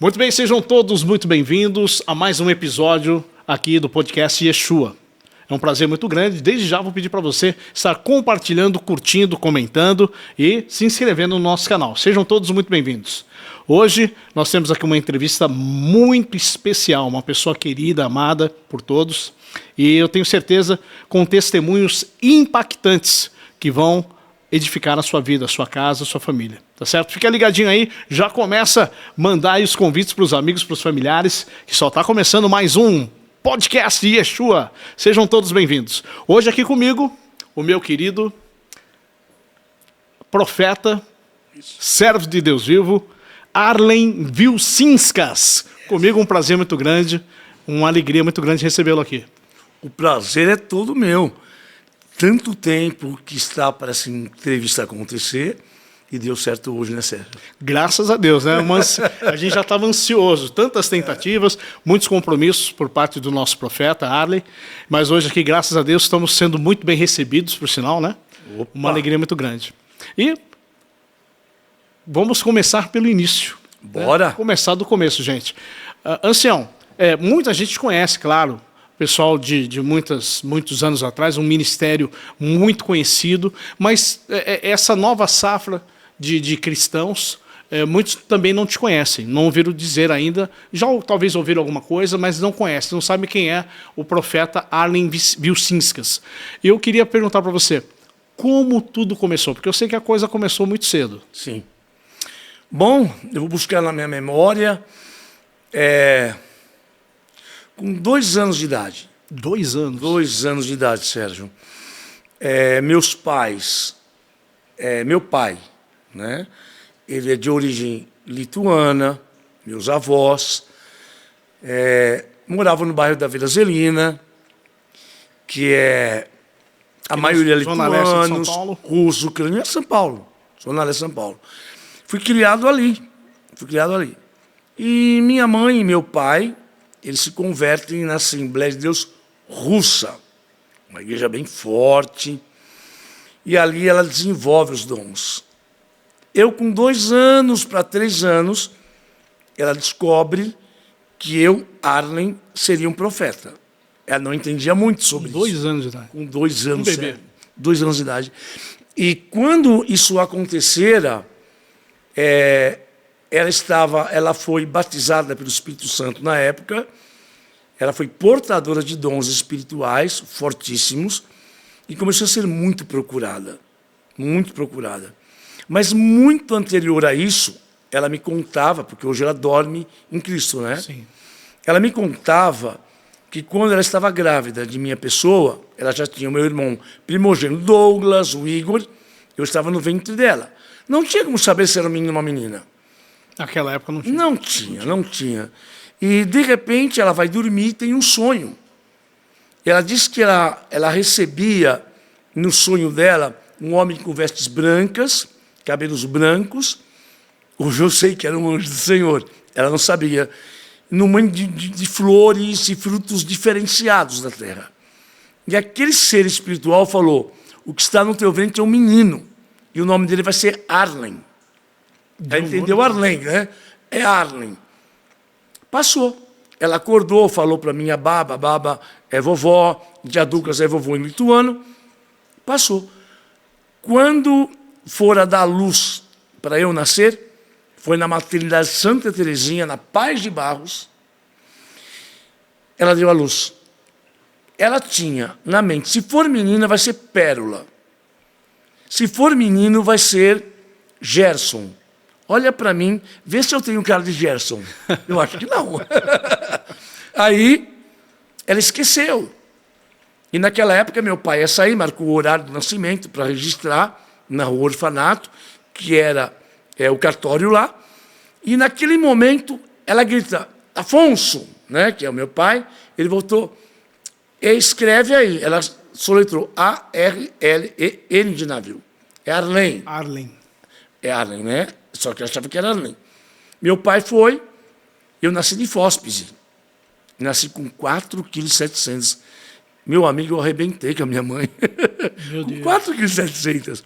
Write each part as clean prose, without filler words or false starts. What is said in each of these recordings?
Muito bem, sejam todos muito bem-vindos a mais um episódio aqui do podcast Yeshua. É um prazer muito grande. Desde já vou pedir para você estar compartilhando, curtindo, comentando e se inscrevendo no nosso canal. Sejam todos muito bem-vindos. Hoje nós temos aqui uma entrevista muito especial, uma pessoa querida, amada por todos, e eu tenho certeza com testemunhos impactantes que vão edificar a sua vida, a sua casa, a sua família. Tá certo? Fica ligadinho aí, já começa a mandar aí os convites para os amigos, para os familiares, que só está começando mais um podcast Yeshua. Sejam todos bem-vindos. Hoje aqui comigo, o meu querido profeta, servo de Deus vivo, Arlen Vilcinskas. Comigo um prazer muito grande, uma alegria muito grande recebê-lo aqui. O prazer é todo meu. Tanto tempo que está para essa entrevista acontecer e deu certo hoje, né, Sérgio? Graças a Deus, né? A gente já estava ansioso, tantas tentativas, muitos compromissos por parte do nosso profeta, Arlen, mas hoje aqui, graças a Deus, estamos sendo muito bem recebidos, por sinal, né? Opa. Uma alegria muito grande. E vamos começar pelo início. Bora! Né? Começar do começo, gente. Ancião, muita gente conhece, claro, pessoal de muitos anos atrás, um ministério muito conhecido, mas essa nova safra de cristãos, muitos também não te conhecem, não ouviram dizer ainda, já talvez ouviram alguma coisa, mas não conhecem, não sabem quem é o profeta Arlen Vilcinskas. E eu queria perguntar para você, como tudo começou? Porque eu sei que a coisa começou muito cedo. Sim. Bom, eu vou buscar na minha memória... Com 2 anos de idade. 2 anos? 2 anos de idade, Sérgio. Meus pais... meu pai, né? Ele é de origem lituana, meus avós. Moravam no bairro da Vila Zelina, que é a maioria lituanos, russos, ucranianos, São Paulo. Zona Leste de São Paulo. Fui criado ali. E minha mãe e meu pai... eles se convertem na Assembleia de Deus russa, uma igreja bem forte, e ali ela desenvolve os dons. Eu, com 2 anos para 3 anos, ela descobre que eu, Arlen, seria um profeta. Ela não entendia muito sobre isso. Com 2 anos de idade? Com 2 anos. Um bebê. 2 anos de idade. E quando isso acontecera, ela foi batizada pelo Espírito Santo na época, ela foi portadora de dons espirituais fortíssimos e começou a ser muito procurada. Mas muito anterior a isso, ela me contava, porque hoje ela dorme em Cristo, né? Sim. Ela me contava que quando ela estava grávida de minha pessoa, ela já tinha o meu irmão primogênito Douglas, o Igor, eu estava no ventre dela. Não tinha como saber se era um menino ou uma menina. Naquela época não tinha. Não tinha. E, de repente, ela vai dormir e tem um sonho. Ela diz que ela recebia, no sonho dela, um homem com vestes brancas, cabelos brancos. Hoje eu sei que era um anjo do Senhor. Ela não sabia. Num monte de flores e frutos diferenciados da terra. E aquele ser espiritual falou, o que está no teu ventre é um menino. E o nome dele vai ser Arlen. Ela entendeu Arlen, né? É Arlen. Passou. Ela acordou, falou para minha baba é vovó, de Douglas é vovô em lituano. Passou. Quando for a dar luz para eu nascer, foi na maternidade Santa Teresinha, na Paz de Barros, ela deu a luz. Ela tinha na mente, se for menina vai ser Pérola. Se for menino vai ser Gerson. Olha para mim, vê se eu tenho cara de Gerson. Eu acho que não. Aí, ela esqueceu. E naquela época, meu pai ia sair, marcou o horário do nascimento para registrar na rua Orfanato, que era o cartório lá. E naquele momento, ela grita, Afonso, né, que é o meu pai, ele voltou, e escreve aí. Ela soletrou A-R-L-E-N de navio. É Arlen. Arlen. É Arlen, né? Só que eu achava que era Arlen. Meu pai foi, eu nasci de fóspise. Nasci com 4,7 kg. Meu amigo, eu arrebentei com a minha mãe. Meu Deus. Com 4,7 kg.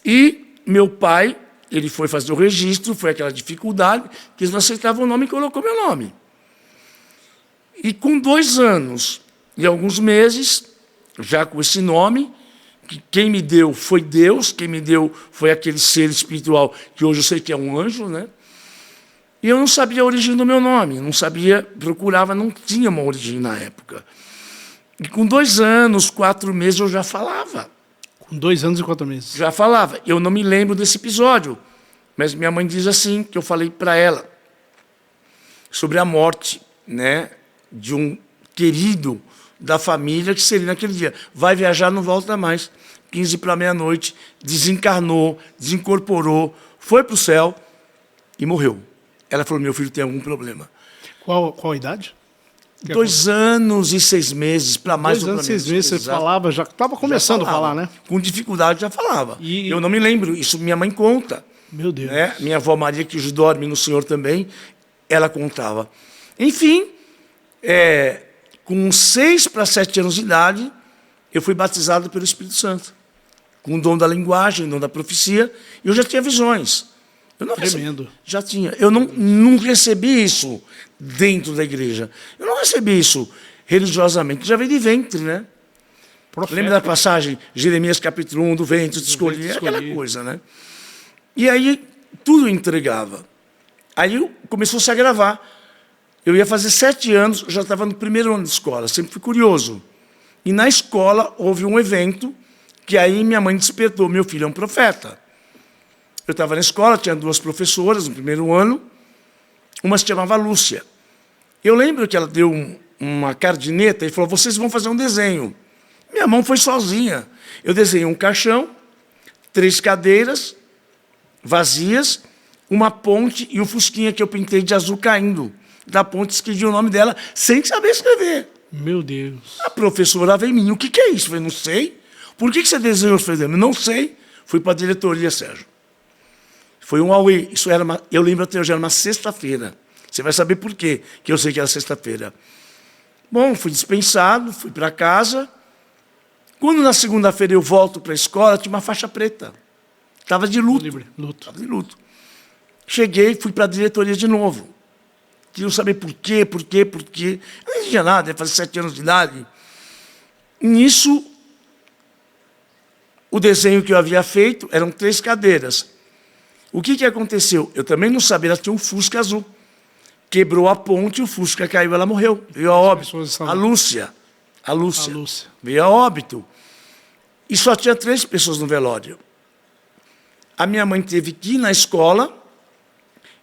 E meu pai ele foi fazer o registro, foi aquela dificuldade, que eles não aceitavam o nome e colocou meu nome. E com 2 anos e alguns meses, já com esse nome, que quem me deu foi Deus, quem me deu foi aquele ser espiritual, que hoje eu sei que é um anjo, né? E eu não sabia a origem do meu nome, não sabia, procurava, não tinha uma origem na época. E com 2 anos, 4 meses, eu já falava. Com 2 anos e 4 meses. Já falava. Eu não me lembro desse episódio, mas minha mãe diz assim, que eu falei para ela, sobre a morte, né, de um querido da família que seria naquele dia. Vai viajar, não volta mais. 15 para meia-noite, desencarnou, desincorporou, foi para o céu e morreu. Ela falou, meu filho tem algum problema. Qual a idade? 2 anos e 6 meses, para mais 2 anos e 6 meses, você falava, já estava começando a falar, né? Com dificuldade já falava. E... eu não me lembro, isso minha mãe conta. Meu Deus. Né? Minha avó Maria, que hoje dorme no Senhor também, ela contava. Enfim, com 6 para 7 anos de idade, eu fui batizado pelo Espírito Santo. Com o dom da linguagem, o dom da profecia, e eu já tinha visões. Eu não Tremendo. Já tinha. Eu não recebi isso dentro da igreja. Eu não recebi isso religiosamente. Já veio de ventre, né? Profeta. Lembra da passagem, Jeremias capítulo 1, do ventre te escolhi, aquela coisa, né? E aí, tudo eu entregava. Aí começou a se agravar. Eu ia fazer 7 anos, já estava no 1º ano de escola, sempre fui curioso. E na escola houve um evento que aí minha mãe despertou, meu filho é um profeta. Eu estava na escola, tinha 2 professoras no 1º ano, uma se chamava Lúcia. Eu lembro que ela deu uma cardineta e falou, vocês vão fazer um desenho. Minha mão foi sozinha. Eu desenhei um caixão, 3 cadeiras vazias, uma ponte e um fusquinha que eu pintei de azul caindo. Da ponte escrevi o nome dela sem saber escrever. Meu Deus. A professora veio em mim, o que é isso? Eu falei, não sei. Por que você desenhou? Eu falei, não sei. Fui para a diretoria, Sérgio. Foi um auê. Isso era eu lembro até hoje, era uma sexta-feira. Você vai saber por quê, que eu sei que era sexta-feira. Bom, fui dispensado, fui para casa. Quando na segunda-feira eu volto para a escola, tinha uma faixa preta. Estava de luto. Luto. Estava de luto. Cheguei, fui para a diretoria de novo. Queriam saber por quê. Eu não entendia nada, ia fazer 7 anos de idade. Nisso, o desenho que eu havia feito eram 3 cadeiras. O que aconteceu? Eu também não sabia, ela tinha um Fusca azul. Quebrou a ponte, o Fusca caiu, ela morreu. Veio a óbito. A Lúcia. Veio a óbito. E só tinha 3 pessoas no velório. A minha mãe teve que ir na escola.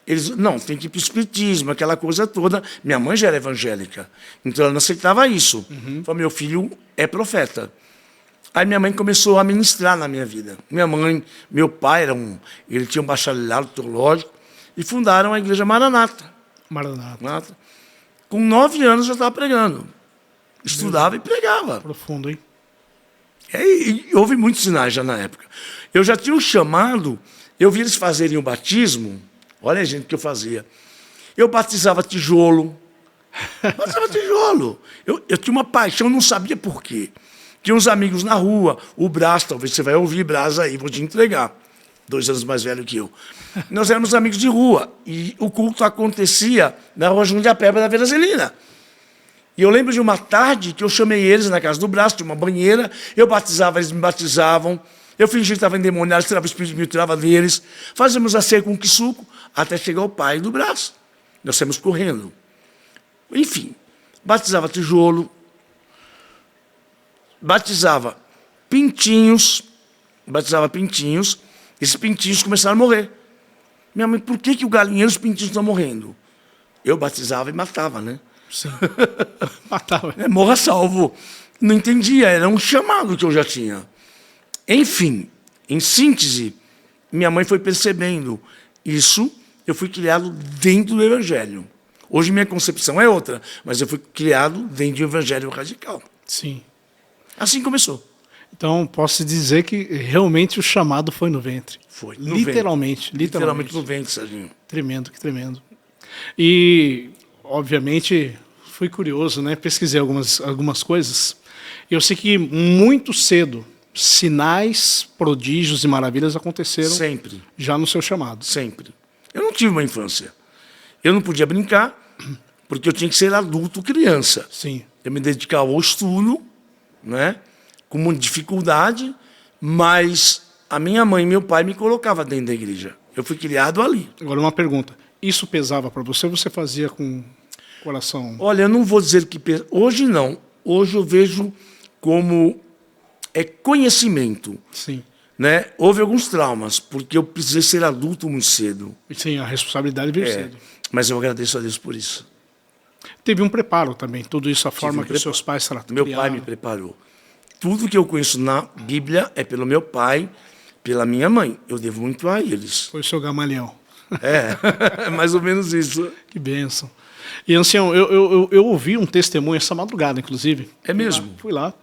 Eles, não, tem que ir para o espiritismo, aquela coisa toda. Minha mãe já era evangélica, então ela não aceitava isso. Falei, meu filho é profeta. Aí minha mãe começou a ministrar na minha vida. Minha mãe, meu pai, ele tinha um bacharelado teológico, e fundaram a igreja Maranata. Maranata. Com 9 anos eu já estava pregando. Estudava e pregava. Profundo, hein? E houve muitos sinais já na época. Eu já tinha um chamado, eu vi eles fazerem o batismo. Olha a gente que eu fazia. Eu batizava tijolo. Eu tinha uma paixão, não sabia por quê. Tinha uns amigos na rua, o Brás, talvez você vai ouvir Brás aí, vou te entregar. 2 anos mais velho que eu. Nós éramos amigos de rua, e o culto acontecia na rua Jundiapeba da Vila Zelina. E eu lembro de uma tarde que eu chamei eles na casa do Brás, tinha uma banheira, eu batizava, eles me batizavam, eu fingia que estava endemoniado, tirava o espírito meu, tirava deles, fazíamos a ceia com quisuco, até chegar o pai do Brás. Nós saímos correndo. Enfim, batizava tijolo, batizava pintinhos, esses pintinhos começaram a morrer. Minha mãe, por que o galinheiro, os pintinhos estão morrendo? Eu batizava e matava, né? Sim, matava. Morra salvo. Não entendia, era um chamado que eu já tinha. Enfim, em síntese, minha mãe foi percebendo isso, eu fui criado dentro do Evangelho. Hoje minha concepção é outra, mas eu fui criado dentro do Evangelho radical. Sim. Assim começou. Então, posso dizer que realmente o chamado foi no ventre. Foi. Literalmente no ventre, Serginho. Tremendo, que tremendo. E, obviamente, fui curioso, né? Pesquisei algumas coisas. Eu sei que muito cedo sinais, prodígios e maravilhas aconteceram Sempre, já no seu chamado. sempre. Eu não tive uma infância. Eu não podia brincar, porque eu tinha que ser adulto, criança. Sim. Eu me dedicava ao estudo, né, com muita dificuldade, mas a minha mãe e meu pai me colocavam dentro da igreja. Eu fui criado ali. Agora uma pergunta. Isso pesava para você ou você fazia com coração? Olha, eu não vou dizer que... Hoje não. Hoje eu vejo como conhecimento. Sim. Né? Houve alguns traumas, porque eu precisei ser adulto muito cedo. Sim, a responsabilidade veio cedo. Mas eu agradeço a Deus por isso. Teve um preparo também, tudo isso, a forma que os seus pais trataram. Meu pai me preparou. Tudo que eu conheço na Bíblia é pelo meu pai, pela minha mãe. Eu devo muito a eles. Foi o seu Gamaliel. É mais ou menos isso. Que bênção. E, ancião, eu ouvi um testemunho essa madrugada, inclusive. É mesmo? Fui lá.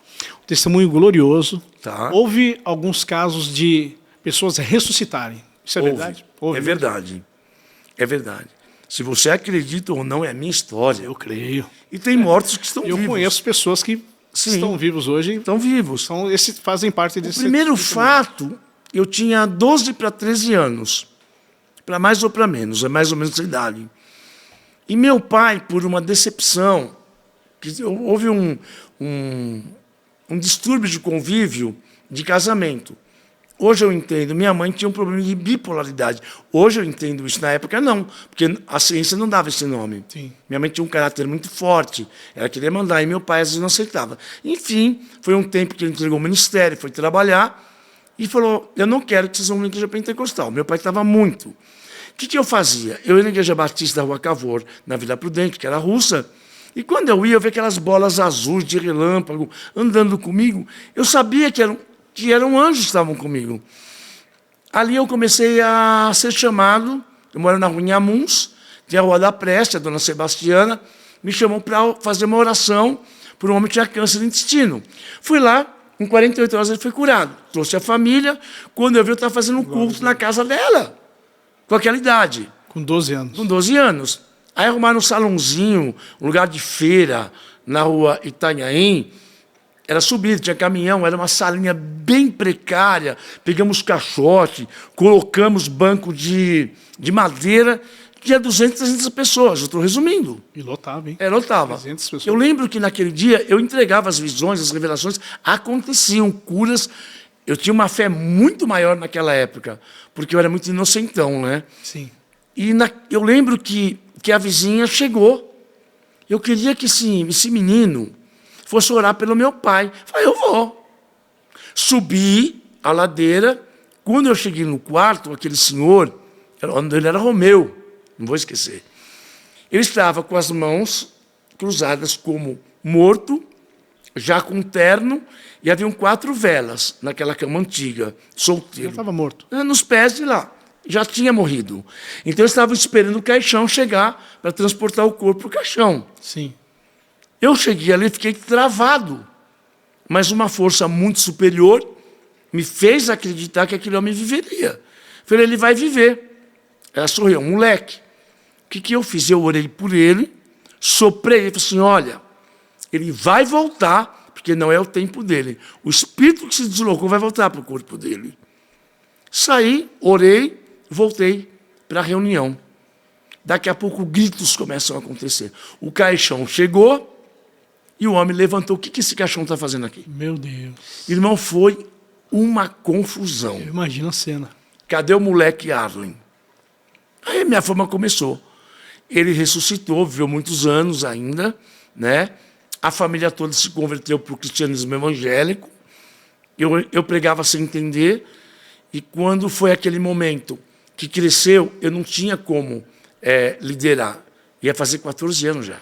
Um testemunho glorioso. Tá. Houve alguns casos de pessoas ressuscitarem. Isso é verdade? É verdade. É verdade. Se você acredita ou não, é a minha história. Eu creio. E tem mortos que estão Eu vivos. conheço pessoas que estão vivos hoje. Estão vivos. Fazem parte desse... O primeiro fato, eu tinha 12 para 13 anos. Para mais ou para menos, é mais ou menos essa idade. E meu pai, por uma decepção, houve um distúrbio de convívio de casamento. Hoje eu entendo, minha mãe tinha um problema de bipolaridade. Hoje eu entendo isso, na época não, porque a ciência não dava esse nome. Sim. Minha mãe tinha um caráter muito forte, ela queria mandar, e meu pai às vezes não aceitava. Enfim, foi um tempo que ele entregou o ministério, foi trabalhar, e falou, eu não quero que vocês vão na igreja pentecostal. Meu pai estava muito. O que eu fazia? Eu ia na igreja batista da Rua Cavour, na Vila Prudente, que era russa, e quando eu ia, eu via aquelas bolas azuis de relâmpago andando comigo, eu sabia que eram anjos que estavam comigo. Ali eu comecei a ser chamado, eu moro na Rua Inhamuns, tem a Rua da Preste, a dona Sebastiana, me chamou para fazer uma oração por um homem que tinha câncer de intestino. Fui lá, em 48 horas ele foi curado. Trouxe a família, quando eu vi, eu estava fazendo um culto na casa dela, com aquela idade. Com 12 anos. Com 12 anos. Aí arrumaram um salãozinho, um lugar de feira, na Rua Itanhaém. Era subido, tinha caminhão, era uma salinha bem precária. Pegamos caixote, colocamos banco de madeira. Tinha 200, 300 pessoas, eu estou resumindo. E lotava, hein? Lotava. 300 pessoas. Eu lembro que naquele dia eu entregava as visões, as revelações, aconteciam curas. Eu tinha uma fé muito maior naquela época, porque eu era muito inocentão, né? Sim. E eu lembro que a vizinha chegou. Eu queria que esse menino fosse orar pelo meu pai. Falei, eu vou. Subi a ladeira. Quando eu cheguei no quarto, aquele senhor, ele era Romeu, não vou esquecer. Ele estava com as mãos cruzadas como morto, já com terno, e haviam 4 velas naquela cama antiga, solteiro. Já estava morto. Nos pés de lá. Já tinha morrido. Então, eu estava esperando o caixão chegar para transportar o corpo para o caixão. Sim. Eu cheguei ali e fiquei travado. Mas uma força muito superior me fez acreditar que aquele homem viveria. Falei, ele vai viver. Ela sorriu, um moleque. O que eu fiz? Eu orei por ele, soprei, ele falei assim, olha, ele vai voltar, porque não é o tempo dele. O espírito que se deslocou vai voltar para o corpo dele. Saí, orei, voltei para a reunião. Daqui a pouco gritos começam a acontecer. O caixão chegou e o homem levantou. O que esse caixão está fazendo aqui? Meu Deus. Irmão, foi uma confusão. Eu imagino a cena. Cadê o moleque Arlen? Aí minha fama começou. Ele ressuscitou, viveu muitos anos ainda, né? A família toda se converteu para o cristianismo evangélico. Eu pregava sem entender. E quando foi aquele momento que cresceu, eu não tinha como liderar. Ia fazer 14 anos já.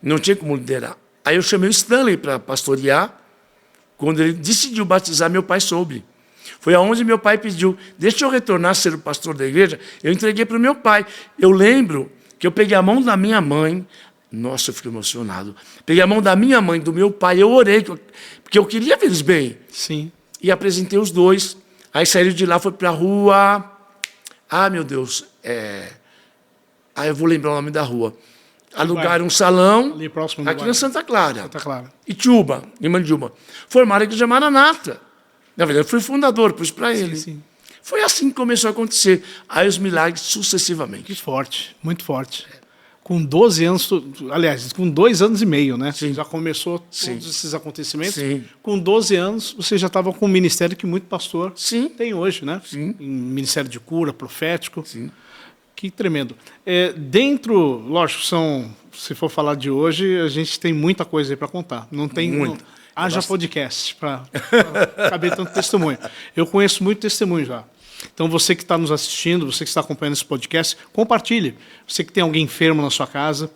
Não tinha como liderar. Aí eu chamei o Stanley para pastorear. Quando ele decidiu batizar, meu pai soube. Foi aonde meu pai pediu, deixa eu retornar a ser o pastor da igreja. Eu entreguei para o meu pai. Eu lembro que eu peguei a mão da minha mãe. Nossa, eu fiquei emocionado. Peguei a mão da minha mãe, do meu pai, eu orei, porque eu queria ver eles bem. Sim. E apresentei os dois. Aí saíram de lá, foi para a rua... Ah, meu Deus. Eu vou lembrar o nome da rua. Alugaram um salão Ali próximo do aqui bairro. na Santa Clara. Santa Clara. Itiúba, em Mandiúba. Formaram a igreja Maranata. Na verdade, eu fui fundador, pus para ele. Sim. Foi assim que começou a acontecer. Aí os milagres sucessivamente. Que forte, muito forte. Com 12 anos, aliás, com 2 anos e meio, né? Sim. Já começou Sim. todos esses acontecimentos. Sim. Com 12 anos, você já estava com um ministério que muito pastor Sim. tem hoje, né? Sim. Em ministério de cura, profético. Sim. Que tremendo. Lógico, se for falar de hoje, a gente tem muita coisa aí para contar. Não tem. Muita. Haja podcast para caber tanto testemunho. Eu conheço muito testemunho já. Então, você que está nos assistindo, você que está acompanhando esse podcast, compartilhe. Você que tem alguém enfermo na sua casa,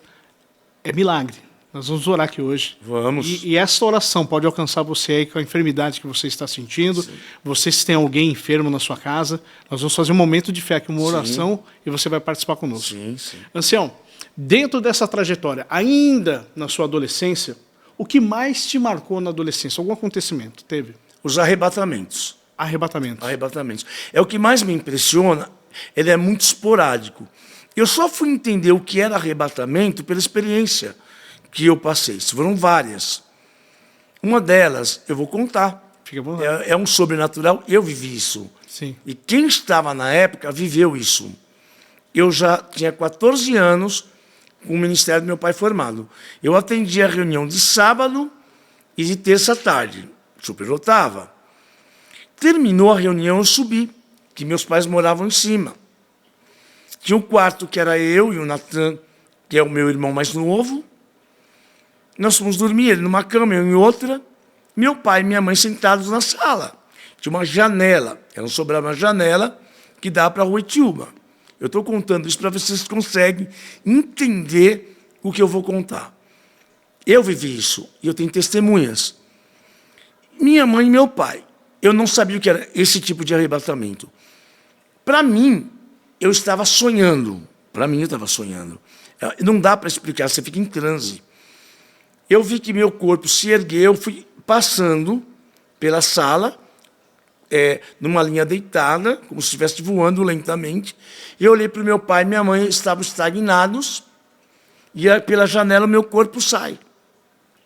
é milagre. Nós vamos orar aqui hoje. Vamos. E essa oração pode alcançar você aí com a enfermidade que você está sentindo. Sim. Você, se tem alguém enfermo na sua casa, nós vamos fazer um momento de fé, que é uma oração, e você vai participar conosco. Sim, sim. Ancião, dentro dessa trajetória, ainda na sua adolescência, o que mais te marcou na adolescência? Algum acontecimento teve? Os arrebatamentos. Arrebatamentos. É o que mais me impressiona, ele é muito esporádico. Eu só fui entender o que era arrebatamento pela experiência que eu passei. Foram várias. Uma delas, eu vou contar. Fica bom. É um sobrenatural, eu vivi isso. Sim. E quem estava na época viveu isso. Eu já tinha 14 anos com o ministério do meu pai formado. Eu atendia a reunião de sábado e de terça à tarde. Superlotava. Terminou a reunião, eu subi, que meus pais moravam em cima. Tinha um quarto que era eu e o Natan, que é o meu irmão mais novo. Nós fomos dormir, ele numa cama, eu em outra. Meu pai e minha mãe sentados na sala. Tinha uma janela, era uma janela que dá para a rua Itiúba. Eu estou contando isso para ver se vocês conseguem entender o que eu vou contar. Eu vivi isso, e eu tenho testemunhas. Minha mãe e meu pai. Eu não sabia o que era esse tipo de arrebatamento. Para mim, eu estava sonhando. Não dá para explicar, você fica em transe. Eu vi que meu corpo se ergueu, fui passando pela sala, numa linha deitada, como se estivesse voando lentamente. Eu olhei para o meu pai e minha mãe, estavam estagnados, e pela janela o meu corpo sai.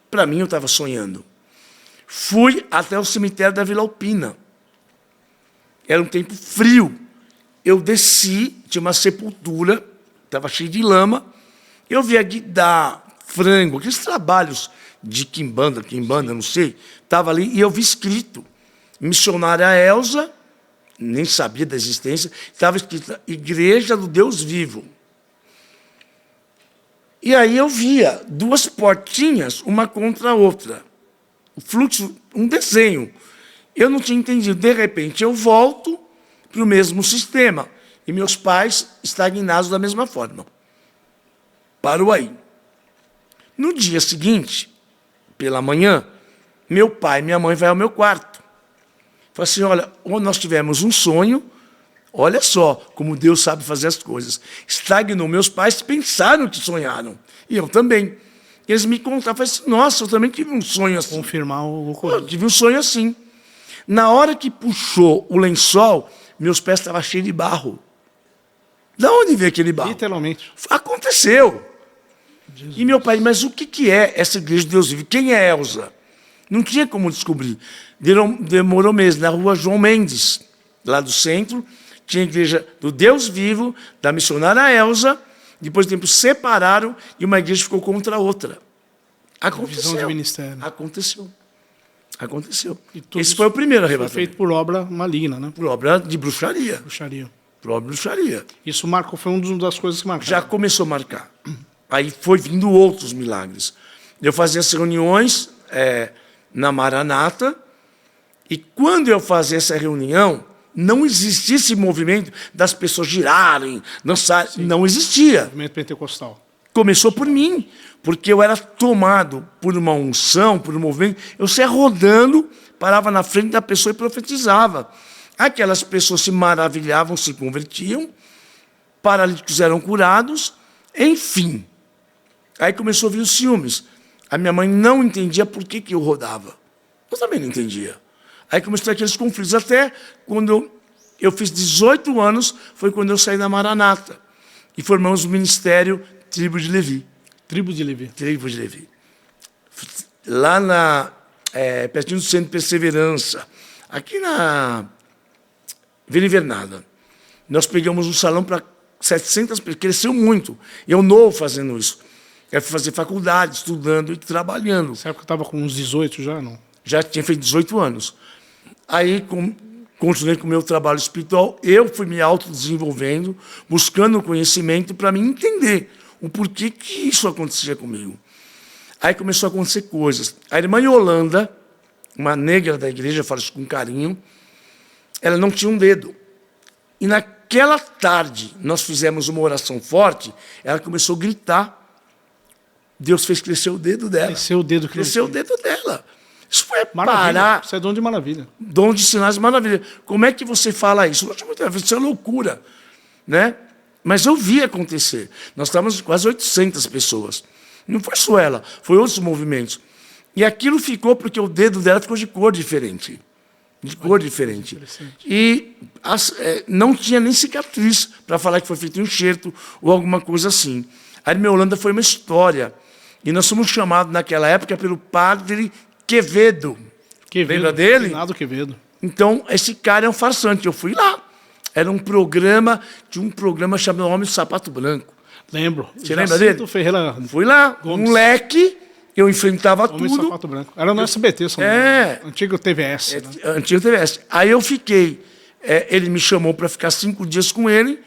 Para mim, eu estava sonhando. Fui até o cemitério da Vila Alpina. Era um tempo frio. Eu desci, tinha uma sepultura, estava cheio de lama. Eu via guidar, frango, aqueles trabalhos de quimbanda, não sei. Estava ali e eu vi escrito, missionária Elza, nem sabia da existência, estava escrito Igreja do Deus Vivo. E aí eu via 2 portinhas, uma contra a outra. O fluxo, um desenho. Eu não tinha entendido. De repente, eu volto para o mesmo sistema. E meus pais estagnados da mesma forma. Parou aí. No dia seguinte, pela manhã, meu pai e minha mãe vão ao meu quarto. Fala assim, olha, nós tivemos um sonho, olha só como Deus sabe fazer as coisas. Estagnou, meus pais pensaram que sonharam. E eu também. Eles me contaram, falei assim, nossa, eu também tive um sonho assim. Confirmar o ocorrido. Eu tive um sonho assim. Na hora que puxou o lençol, meus pés estavam cheios de barro. De onde veio aquele barro? Literalmente. Aconteceu. Jesus. E meu pai, mas o que é essa igreja de Deus Vivo? Quem é Elza? Não tinha como descobrir. Demorou mesmo. Na rua João Mendes, lá do centro, tinha a igreja do Deus Vivo, da missionária Elza. Depois de tempo separaram e uma igreja ficou contra a outra. Aconteceu. Visão de ministério. Aconteceu. Esse foi o primeiro arrebatamento. Foi feito por obra maligna, né? Por obra de bruxaria. Por obra de bruxaria. Isso marcou, foi uma das coisas que marcaram. Já começou a marcar. Aí foi vindo outros milagres. Eu fazia as reuniões na Maranata, e quando eu fazia essa reunião, não existia esse movimento das pessoas girarem, dançarem. Sim. Não existia. Movimento pentecostal. Começou por mim, porque eu era tomado por uma unção, por um movimento. Eu saía rodando, parava na frente da pessoa e profetizava. Aquelas pessoas se maravilhavam, se convertiam, paralíticos eram curados, enfim. Aí começou a vir os ciúmes. A minha mãe não entendia por que eu rodava. Eu também não entendia. Aí começaram aqueles conflitos. Até quando eu fiz 18 anos, foi quando eu saí da Maranata. E formamos o Ministério Tribo de Levi. Tribo de Levi. Tribo de Levi. Lá pertinho do Centro de Perseverança. aqui na Vila Invernada. Nós pegamos um salão para 700 pessoas, cresceu muito. Eu novo fazendo isso. Eu fui fazer faculdade, estudando e trabalhando. Nessa época eu estava com uns 18 já, não? Já tinha feito 18 anos. Aí, continuei com o meu trabalho espiritual, eu fui me autodesenvolvendo, buscando conhecimento para me entender o porquê que isso acontecia comigo. Aí começou a acontecer coisas. A irmã Yolanda, uma negra da igreja, eu falo isso com carinho, ela não tinha um dedo. E naquela tarde, nós fizemos uma oração forte, ela começou a gritar. Deus fez crescer o dedo dela. Cresceu o dedo. Cresceu o dedo dela. Isso foi Maravilha. parar. Isso é dom de maravilha. Dom de sinais de maravilha. Como é que você fala isso? Isso é loucura, né? Mas eu vi acontecer. Nós estávamos quase 800 pessoas. Não foi só ela, foi outros movimentos. E aquilo ficou porque o dedo dela ficou de cor diferente. De cor diferente. E não tinha nem cicatriz para falar que foi feito um enxerto ou alguma coisa assim. A irmã Holanda foi uma história. E nós fomos chamados naquela época pelo padre Quevedo. Lembra dele? Nada Quevedo. Então, esse cara é um farsante. Eu fui lá. Era um programa, tinha um programa chamado Homem do Sapato Branco. Lembro. Você lembra dele? Ferreira Fui lá, Gomes. Moleque, eu enfrentava Homem tudo. Sapato Branco. Era no SBT, antigo TVS. Né? Antigo TVS. Aí eu fiquei, ele me chamou para ficar 5 dias com ele,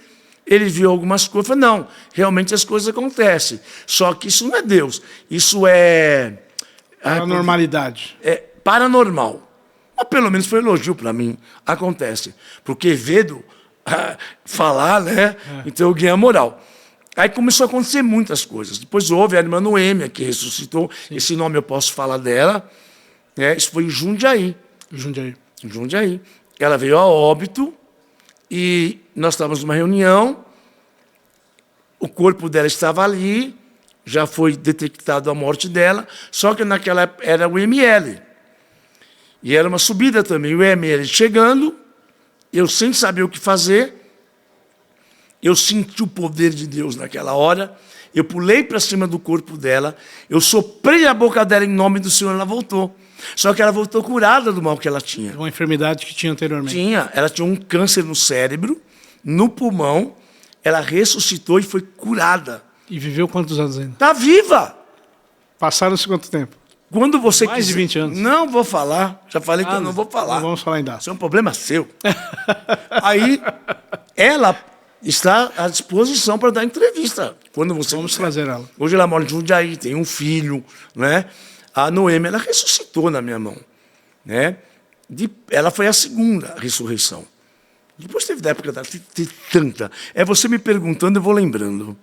ele viu algumas coisas, falou, não, realmente as coisas acontecem. Só que isso não é Deus, isso é... Paranormalidade. É paranormal. Mas pelo menos foi um elogio para mim. Acontece. Porque Quevedo falar, né? Então eu ganhei a moral. Aí começou a acontecer muitas coisas. Depois houve a irmã Noêmia, que ressuscitou. Sim. Esse nome eu posso falar dela. Isso foi em Jundiaí. Jundiaí. Ela veio a óbito e nós estávamos numa reunião. O corpo dela estava ali. Já foi detectado a morte dela. Só que naquela época era o ML. E era uma subida também. O ML chegando, eu sem saber o que fazer, eu senti o poder de Deus naquela hora, eu pulei para cima do corpo dela, eu soprei a boca dela em nome do Senhor, ela voltou. Só que ela voltou curada do mal que ela tinha. Uma enfermidade que tinha anteriormente. Ela tinha um câncer no cérebro, no pulmão, ela ressuscitou e foi curada. E viveu quantos anos ainda? Está viva! Passaram-se quanto tempo? Quando você Mais de 20 anos. Não vou falar. Já falei que eu não vou falar. Não vamos falar ainda. Isso é um problema seu. Aí, ela está à disposição para dar entrevista. Quando você vamos trazer ela. Hoje ela mora em Jundiaí, tem um filho, né? A Noêmia, ela ressuscitou na minha mão, né? Ela foi a segunda ressurreição. Depois teve da época, teve tanta. É você me perguntando, eu vou lembrando.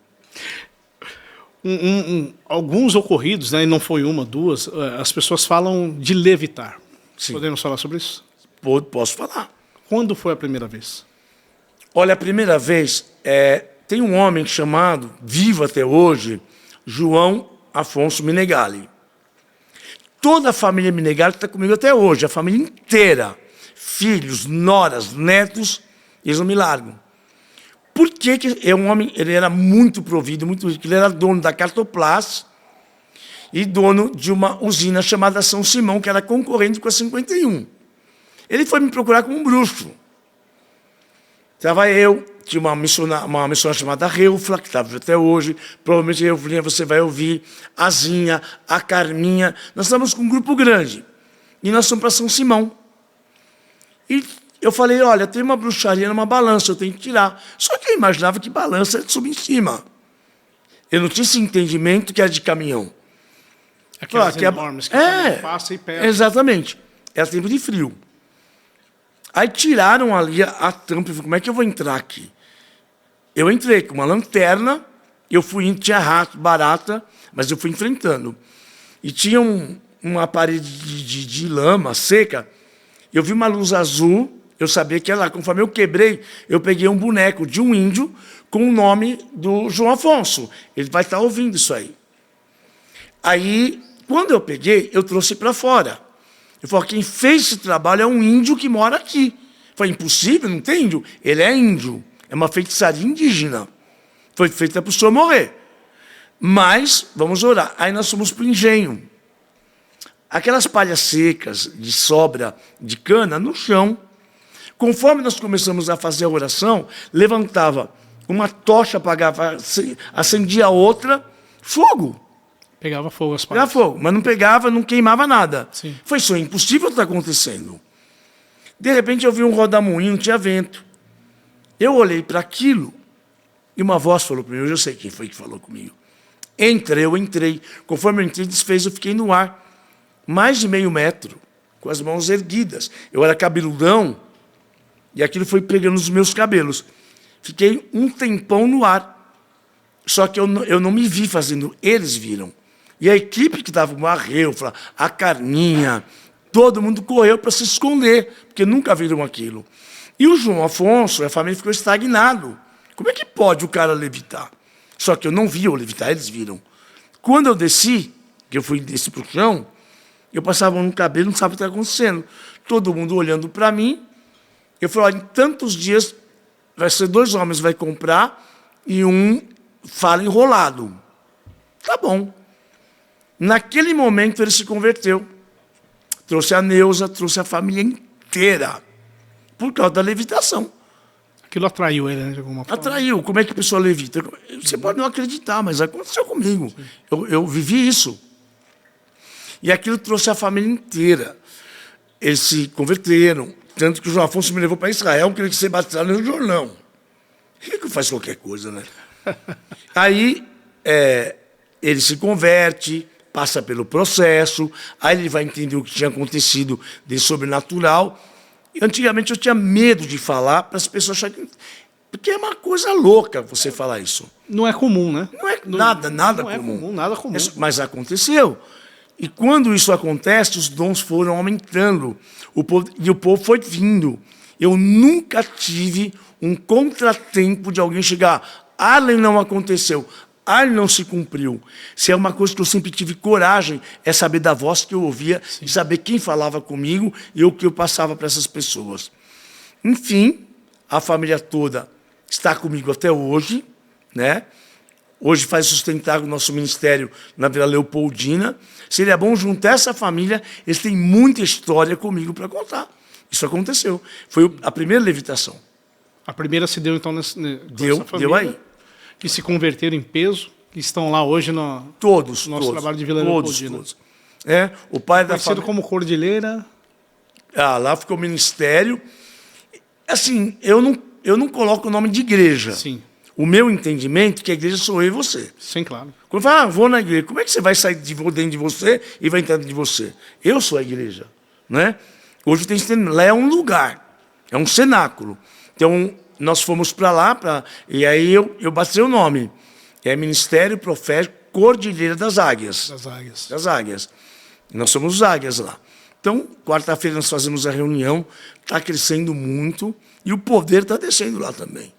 Alguns ocorridos, né, e não foi uma, duas, as pessoas falam de levitar. Sim. Podemos falar sobre isso? Posso falar. Quando foi a primeira vez? Olha, a primeira vez, tem um homem chamado, vivo até hoje, João Afonso Menegali. Toda a família Menegali está comigo até hoje, a família inteira. Filhos, noras, netos, eles não me largam. Por que é um homem, ele era muito provido, muito rico, ele era dono da Cartoplas e dono de uma usina chamada São Simão, que era concorrente com a 51. Ele foi me procurar como um bruxo. Estava eu, tinha uma missionária chamada Reufla, que estava até hoje, provavelmente a Reuflinha você vai ouvir, a Zinha, a Carminha, nós estávamos com um grupo grande, e nós fomos para São Simão. E eu falei, olha, tem uma bruxaria numa balança, eu tenho que tirar. Só que eu imaginava que balança era de subir em cima. Eu não tinha esse entendimento que era de caminhão. Aquelas enormes que passa e pega. Exatamente. Era tempo de frio. Aí tiraram ali a tampa. Eu falei, como é que eu vou entrar aqui? Eu entrei com uma lanterna, eu fui, tinha rato, barata, mas eu fui enfrentando. E tinha uma parede de lama seca. Eu vi uma luz azul, eu sabia que era lá. Conforme eu quebrei, eu peguei um boneco de um índio com o nome do João Afonso. Ele vai estar ouvindo isso aí. Aí, quando eu peguei, eu trouxe para fora. Eu falei, quem fez esse trabalho é um índio que mora aqui. Eu falei, impossível, não tem índio? Ele é índio. É uma feitiçaria indígena. Foi feita para o senhor morrer. Mas, vamos orar. Aí nós fomos para o engenho. aquelas palhas secas de sobra de cana no chão. Conforme nós começamos a fazer a oração, levantava uma tocha, apagava, acendia outra, fogo. Pegava fogo as Pegava palhas. fogo, mas não pegava, não queimava nada. Sim. Foi isso, é impossível estar acontecendo. De repente eu vi um rodamuinho, não tinha vento. Eu olhei para aquilo e uma voz falou para mim, eu já sei quem foi que falou comigo. Eu entrei. Conforme eu entrei, desfez, eu fiquei no ar. Mais de meio metro, com as mãos erguidas. Eu era cabeludão e aquilo foi pegando nos meus cabelos. Fiquei um tempão no ar. Só que eu não me vi fazendo, eles viram. E a equipe que estava morreu, a Carninha, todo mundo correu para se esconder, porque nunca viram aquilo. E o João Afonso, a família ficou estagnado. Como é que pode o cara levitar? Só que eu não vi eu levitar, eles viram. Quando eu desci, que eu desci para o chão, eu passava no cabelo, não sabia o que estava acontecendo. Todo mundo olhando para mim. Eu falei, olha, em tantos dias, vai ser 2 homens vai comprar e um fala enrolado. Tá bom. Naquele momento ele se converteu. Trouxe a Neuza, trouxe a família inteira. Por causa da levitação. Aquilo atraiu ele, né, de alguma forma. Atraiu. Como é que a pessoa levita? Você pode não acreditar, mas aconteceu comigo. Eu vivi isso. E aquilo trouxe a família inteira. Eles se converteram. Tanto que o João Afonso me levou para Israel, queria que você batizado no Jordão. Ele faz qualquer coisa, né? Aí ele se converte, passa pelo processo, aí ele vai entender o que tinha acontecido de sobrenatural. E antigamente eu tinha medo de falar para as pessoas acharem que... Porque é uma coisa louca você falar isso. Não é comum, né? Não é nada não comum. É comum, nada comum. Mas aconteceu. E quando isso acontece, os dons foram aumentando. E o povo foi vindo. Eu nunca tive um contratempo de alguém chegar, não aconteceu, não se cumpriu. Se é uma coisa que eu sempre tive coragem, é saber da voz que eu ouvia, e saber quem falava comigo e o que eu passava para essas pessoas. Enfim, a família toda está comigo até hoje, né? Hoje faz sustentar o nosso ministério na Vila Leopoldina. Seria bom juntar essa família, eles têm muita história comigo para contar. Isso aconteceu. Foi a primeira levitação. A primeira se deu, então, nessa Deu aí. Que se converteram em peso, que estão lá hoje no nosso trabalho de Vila Leopoldina. Todos. O pai da família. Conhecido como Cordilheira. Lá ficou o ministério. Assim, eu não coloco o nome de igreja. Sim. O meu entendimento é que a igreja sou eu e você. Sim, claro. Quando eu falo, vou na igreja, como é que você vai sair dentro de você e vai entrar dentro de você? Eu sou a igreja. Né? Hoje tem lá é um lugar, é um cenáculo. Então, nós fomos para lá, e aí eu batizei o nome. É Ministério Profético Cordilheira das Águias. Das Águias. E nós somos os águias lá. Então, quarta-feira nós fazemos a reunião, está crescendo muito, e o poder está descendo lá também.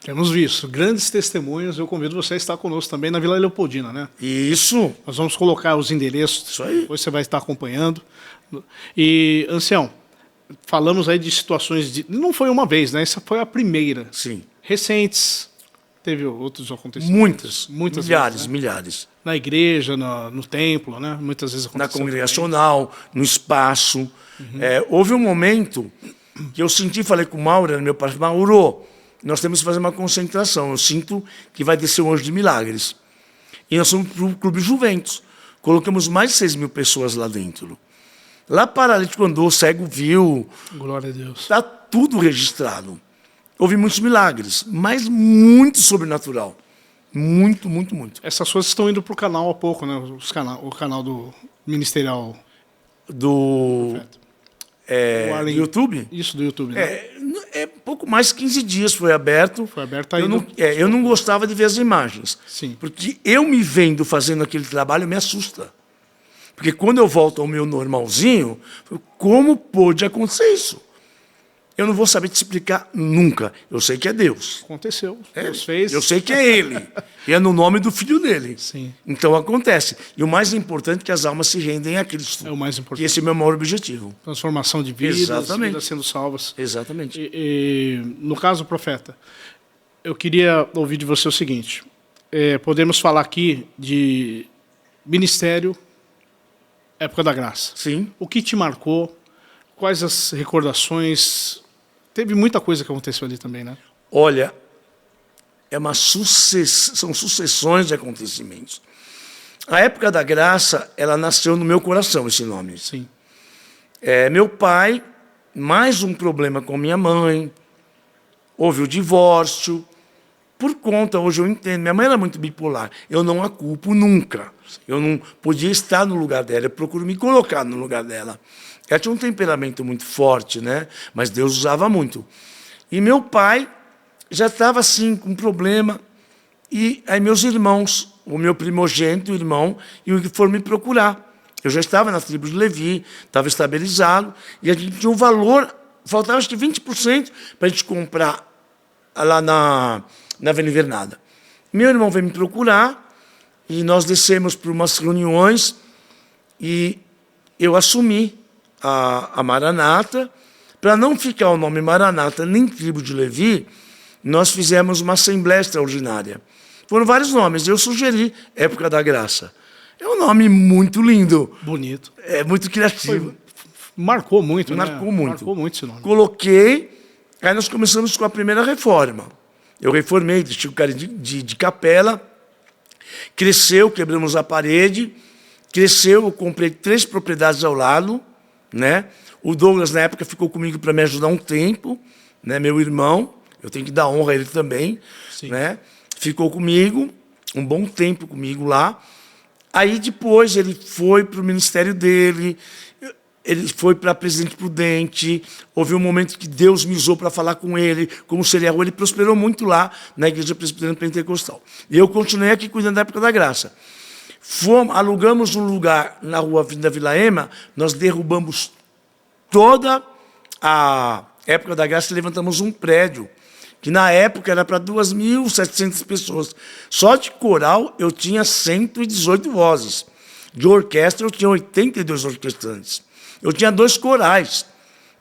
Temos visto grandes testemunhos. Eu convido você a estar conosco também na Vila Leopoldina, né? Isso. Nós vamos colocar os endereços. Isso aí. Depois você vai estar acompanhando. E, ancião, falamos aí de situações não foi uma vez, né? Essa foi a primeira. Sim. Recentes. Teve outros acontecimentos. Muitas vezes, né? milhares. Na igreja, no templo, né? Muitas vezes aconteceu. Na congregacional, no espaço. Uhum. Houve um momento que eu senti, falei com o Mauro, meu pai, Mauro, nós temos que fazer uma concentração. Eu sinto que vai descer um anjo de milagres. E nós fomos para o Clube Juventus. Colocamos mais de 6.000 pessoas lá dentro. Lá paralítico andou, cego viu. Glória a Deus. Está tudo registrado. Houve muitos milagres, mas muito sobrenatural. Muito. Essas coisas estão indo para o canal há pouco, né? O canal do Ministerial. Do YouTube? Isso, do YouTube. Né? Pouco mais de 15 dias foi aberto. Foi aberto ainda. Eu não gostava de ver as imagens. Sim. Porque eu me vendo fazendo aquele trabalho me assusta. Porque quando eu volto ao meu normalzinho, como pôde acontecer isso? Eu não vou saber te explicar nunca. Eu sei que é Deus. Aconteceu. Deus fez. Eu sei que é Ele. E é no nome do Filho dele. Sim. Então acontece. E o mais importante é que as almas se rendem a Cristo. É o mais importante. E esse é o meu maior objetivo. Transformação de vidas, vidas sendo salvas. Exatamente. E, no caso, profeta, eu queria ouvir de você o seguinte. Podemos falar aqui de ministério, Época da Graça. Sim. O que te marcou? Quais as recordações? Teve muita coisa que aconteceu ali também, né? Olha, são sucessões de acontecimentos. A Época da Graça, ela nasceu no meu coração, esse nome. Sim. Meu pai, mais um problema com minha mãe, houve o divórcio. Por conta, hoje eu entendo, minha mãe era muito bipolar, eu não a culpo nunca. Eu não podia estar no lugar dela, eu procuro me colocar no lugar dela. Ela tinha um temperamento muito forte, né? Mas Deus usava muito. E meu pai já estava assim, com problema. E aí meus irmãos, o meu primogênito, o irmão, foram me procurar. Eu já estava na tribo de Levi, estava estabilizado, e a gente tinha um valor, faltava acho que 20% para a gente comprar lá na Avenida Invernada. Meu irmão veio me procurar, e nós descemos para umas reuniões, e eu assumi a Maranata. Para não ficar o nome Maranata nem Tribo de Levi, nós fizemos uma assembleia extraordinária. Foram vários nomes, eu sugeri Época da Graça. É um nome muito lindo. Bonito. É muito criativo. Marcou muito, Marcou né? muito. Marcou muito esse nome. Coloquei, aí nós começamos com a primeira reforma. Eu reformei, deixei o cara de capela, cresceu, quebramos a parede, cresceu, eu comprei 3 propriedades ao lado, né? O Douglas, na época, ficou comigo para me ajudar um tempo, né? Meu irmão, eu tenho que dar honra a ele também, né? Ficou comigo, um bom tempo comigo lá. Aí, depois, ele foi para o ministério dele, ele foi para Presidente Prudente, houve um momento que Deus me usou para falar com ele, como seria. Ele prosperou muito lá, na Igreja Presbiteriana Pentecostal. E eu continuei aqui cuidando da Época da Graça. Alugamos um lugar na rua da Vila Ema, nós derrubamos toda a Época da Graça e levantamos um prédio, que na época era para 2.700 pessoas. Só de coral eu tinha 118 vozes. De orquestra eu tinha 82 orquestrantes. Eu tinha 2 corais.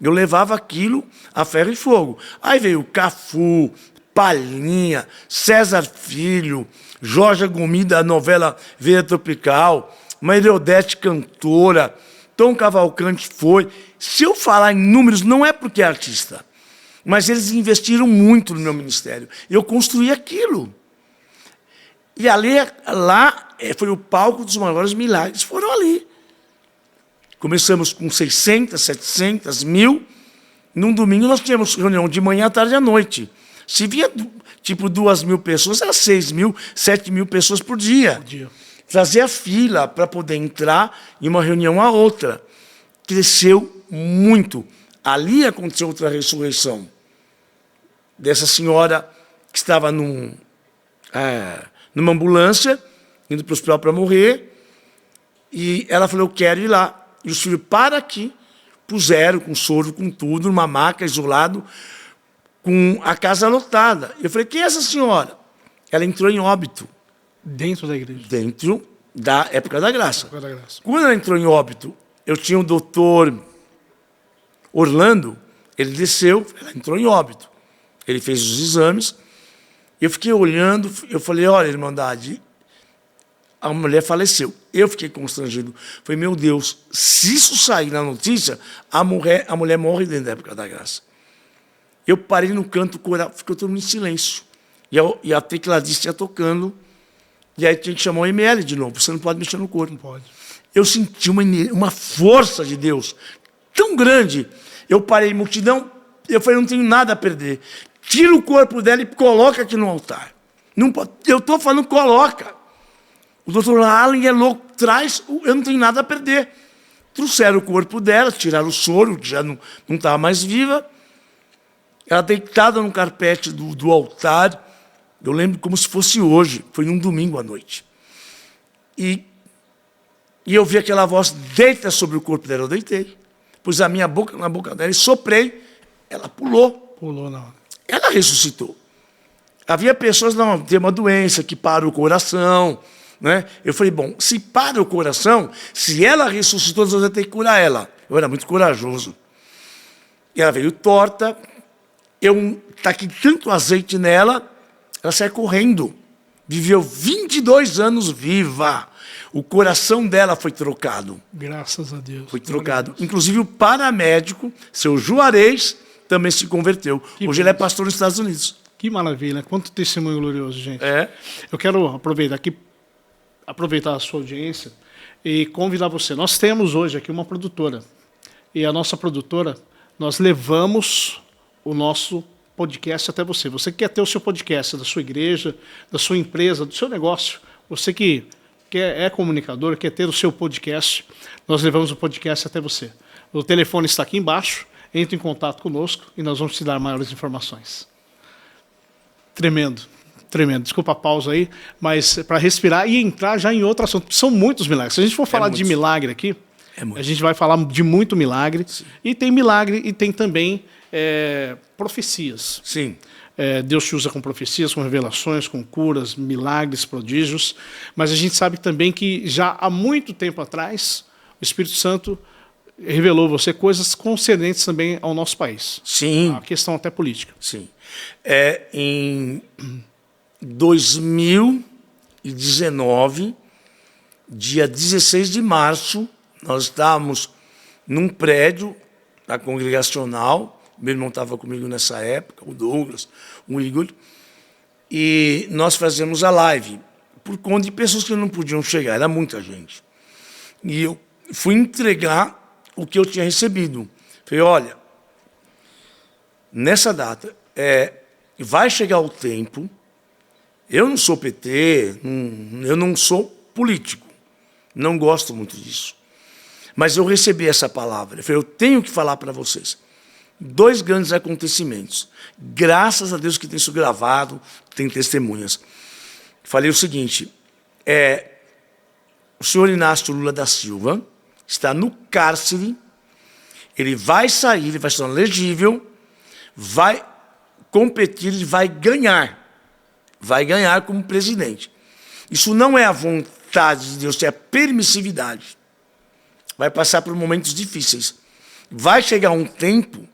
Eu levava aquilo a ferro e fogo. Aí veio Cafu, Palhinha, César Filho, Jorge Agumi, da novela Veia Tropical, Maria Odete, cantora, Tom Cavalcante foi. Se eu falar em números, não é porque é artista, mas eles investiram muito no meu ministério. Eu construí aquilo. E ali, lá foi o palco dos maiores milagres, foram ali. Começamos com 600, 700, 1.000. Num domingo nós tínhamos reunião de manhã, tarde e à noite. Se via tipo 2.000 pessoas, era 6.000, 7.000 pessoas por dia. Fazia fila para poder entrar em uma reunião a outra. Cresceu muito. Ali aconteceu outra ressurreição. Dessa senhora que estava numa ambulância, indo para o hospital para morrer, e ela falou, eu quero ir lá. E os filhos, para aqui, puseram com soro, com tudo, numa maca, isolado, com a casa lotada. Eu falei, quem é essa senhora? Ela entrou em óbito. Dentro da igreja? Dentro da Época da Graça. Época da Graça. Quando ela entrou em óbito, eu tinha o doutor Orlando, ele desceu, ela entrou em óbito. Ele fez os exames, eu fiquei olhando, eu falei, olha, Irmandade, a mulher faleceu. Eu fiquei constrangido. Falei, meu Deus, se isso sair na notícia, a mulher morre dentro da Época da Graça. Eu parei no canto, ficou todo mundo em silêncio. E a tecladista ia tocando, e aí tinha que chamar o ML de novo, você não pode mexer no corpo. Não pode. Eu senti uma força de Deus tão grande. Eu parei, multidão, eu falei, não tenho nada a perder. Tira o corpo dela e coloca aqui no altar. Não pode, eu estou falando, coloca. O doutor Allen é louco, traz, eu não tenho nada a perder. Trouxeram o corpo dela, tiraram o soro, que já não estava mais viva. Ela deitada no carpete do altar. Eu lembro como se fosse hoje, foi num domingo à noite. E eu vi aquela voz, deita sobre o corpo dela, eu deitei. Pus a minha boca na boca dela e soprei, ela pulou. Pulou na hora. Ela ressuscitou. Havia pessoas, não, tem uma doença que para o coração, né? Eu falei, bom, se para o coração, se ela ressuscitou, nós vamos ter que curar ela. Eu era muito corajoso. E ela veio torta, eu taquei tanto azeite nela, ela saiu correndo. Viveu 22 anos viva. O coração dela foi trocado. Graças a Deus. Foi trocado. Inclusive o paramédico, seu Juarez, também se converteu. Hoje ele é pastor nos Estados Unidos. Que maravilha. Quanto testemunho glorioso, gente. É. Eu quero aproveitar a sua audiência e convidar você. Nós temos hoje aqui uma produtora. E a nossa produtora, nós levamos o nosso podcast até você. Você que quer ter o seu podcast da sua igreja, da sua empresa, do seu negócio. Você que é comunicador, quer ter o seu podcast, nós levamos o podcast até você. O telefone está aqui embaixo, entre em contato conosco e nós vamos te dar maiores informações. Tremendo, tremendo. Desculpa a pausa aí, mas para respirar e entrar já em outro assunto. São muitos milagres. Se a gente for falar de milagre aqui, a gente vai falar de muito milagre. Sim. E tem milagre e tem também profecias. Sim. Deus te usa com profecias, com revelações, com curas, milagres, prodígios. Mas a gente sabe também que já há muito tempo atrás, o Espírito Santo revelou a você coisas concernentes também ao nosso país. Sim. A questão até política. Sim. Em 2019, dia 16 de março, nós estávamos num prédio da congregacional. Meu irmão estava comigo nessa época, o Douglas, o Igor, e nós fazemos a live por conta de pessoas que não podiam chegar, era muita gente. E eu fui entregar o que eu tinha recebido. Falei, olha, nessa data, vai chegar o tempo, eu não sou PT, eu não sou político, não gosto muito disso, mas eu recebi essa palavra. Eu falei, eu tenho que falar para vocês. 2 grandes acontecimentos. Graças a Deus que tem isso gravado, tem testemunhas. Falei o seguinte, o senhor Inácio Lula da Silva está no cárcere, ele vai sair, ele vai ser elegível, vai competir e vai ganhar como presidente. Isso não é a vontade de Deus, é a permissividade. Vai passar por momentos difíceis. Vai chegar um tempo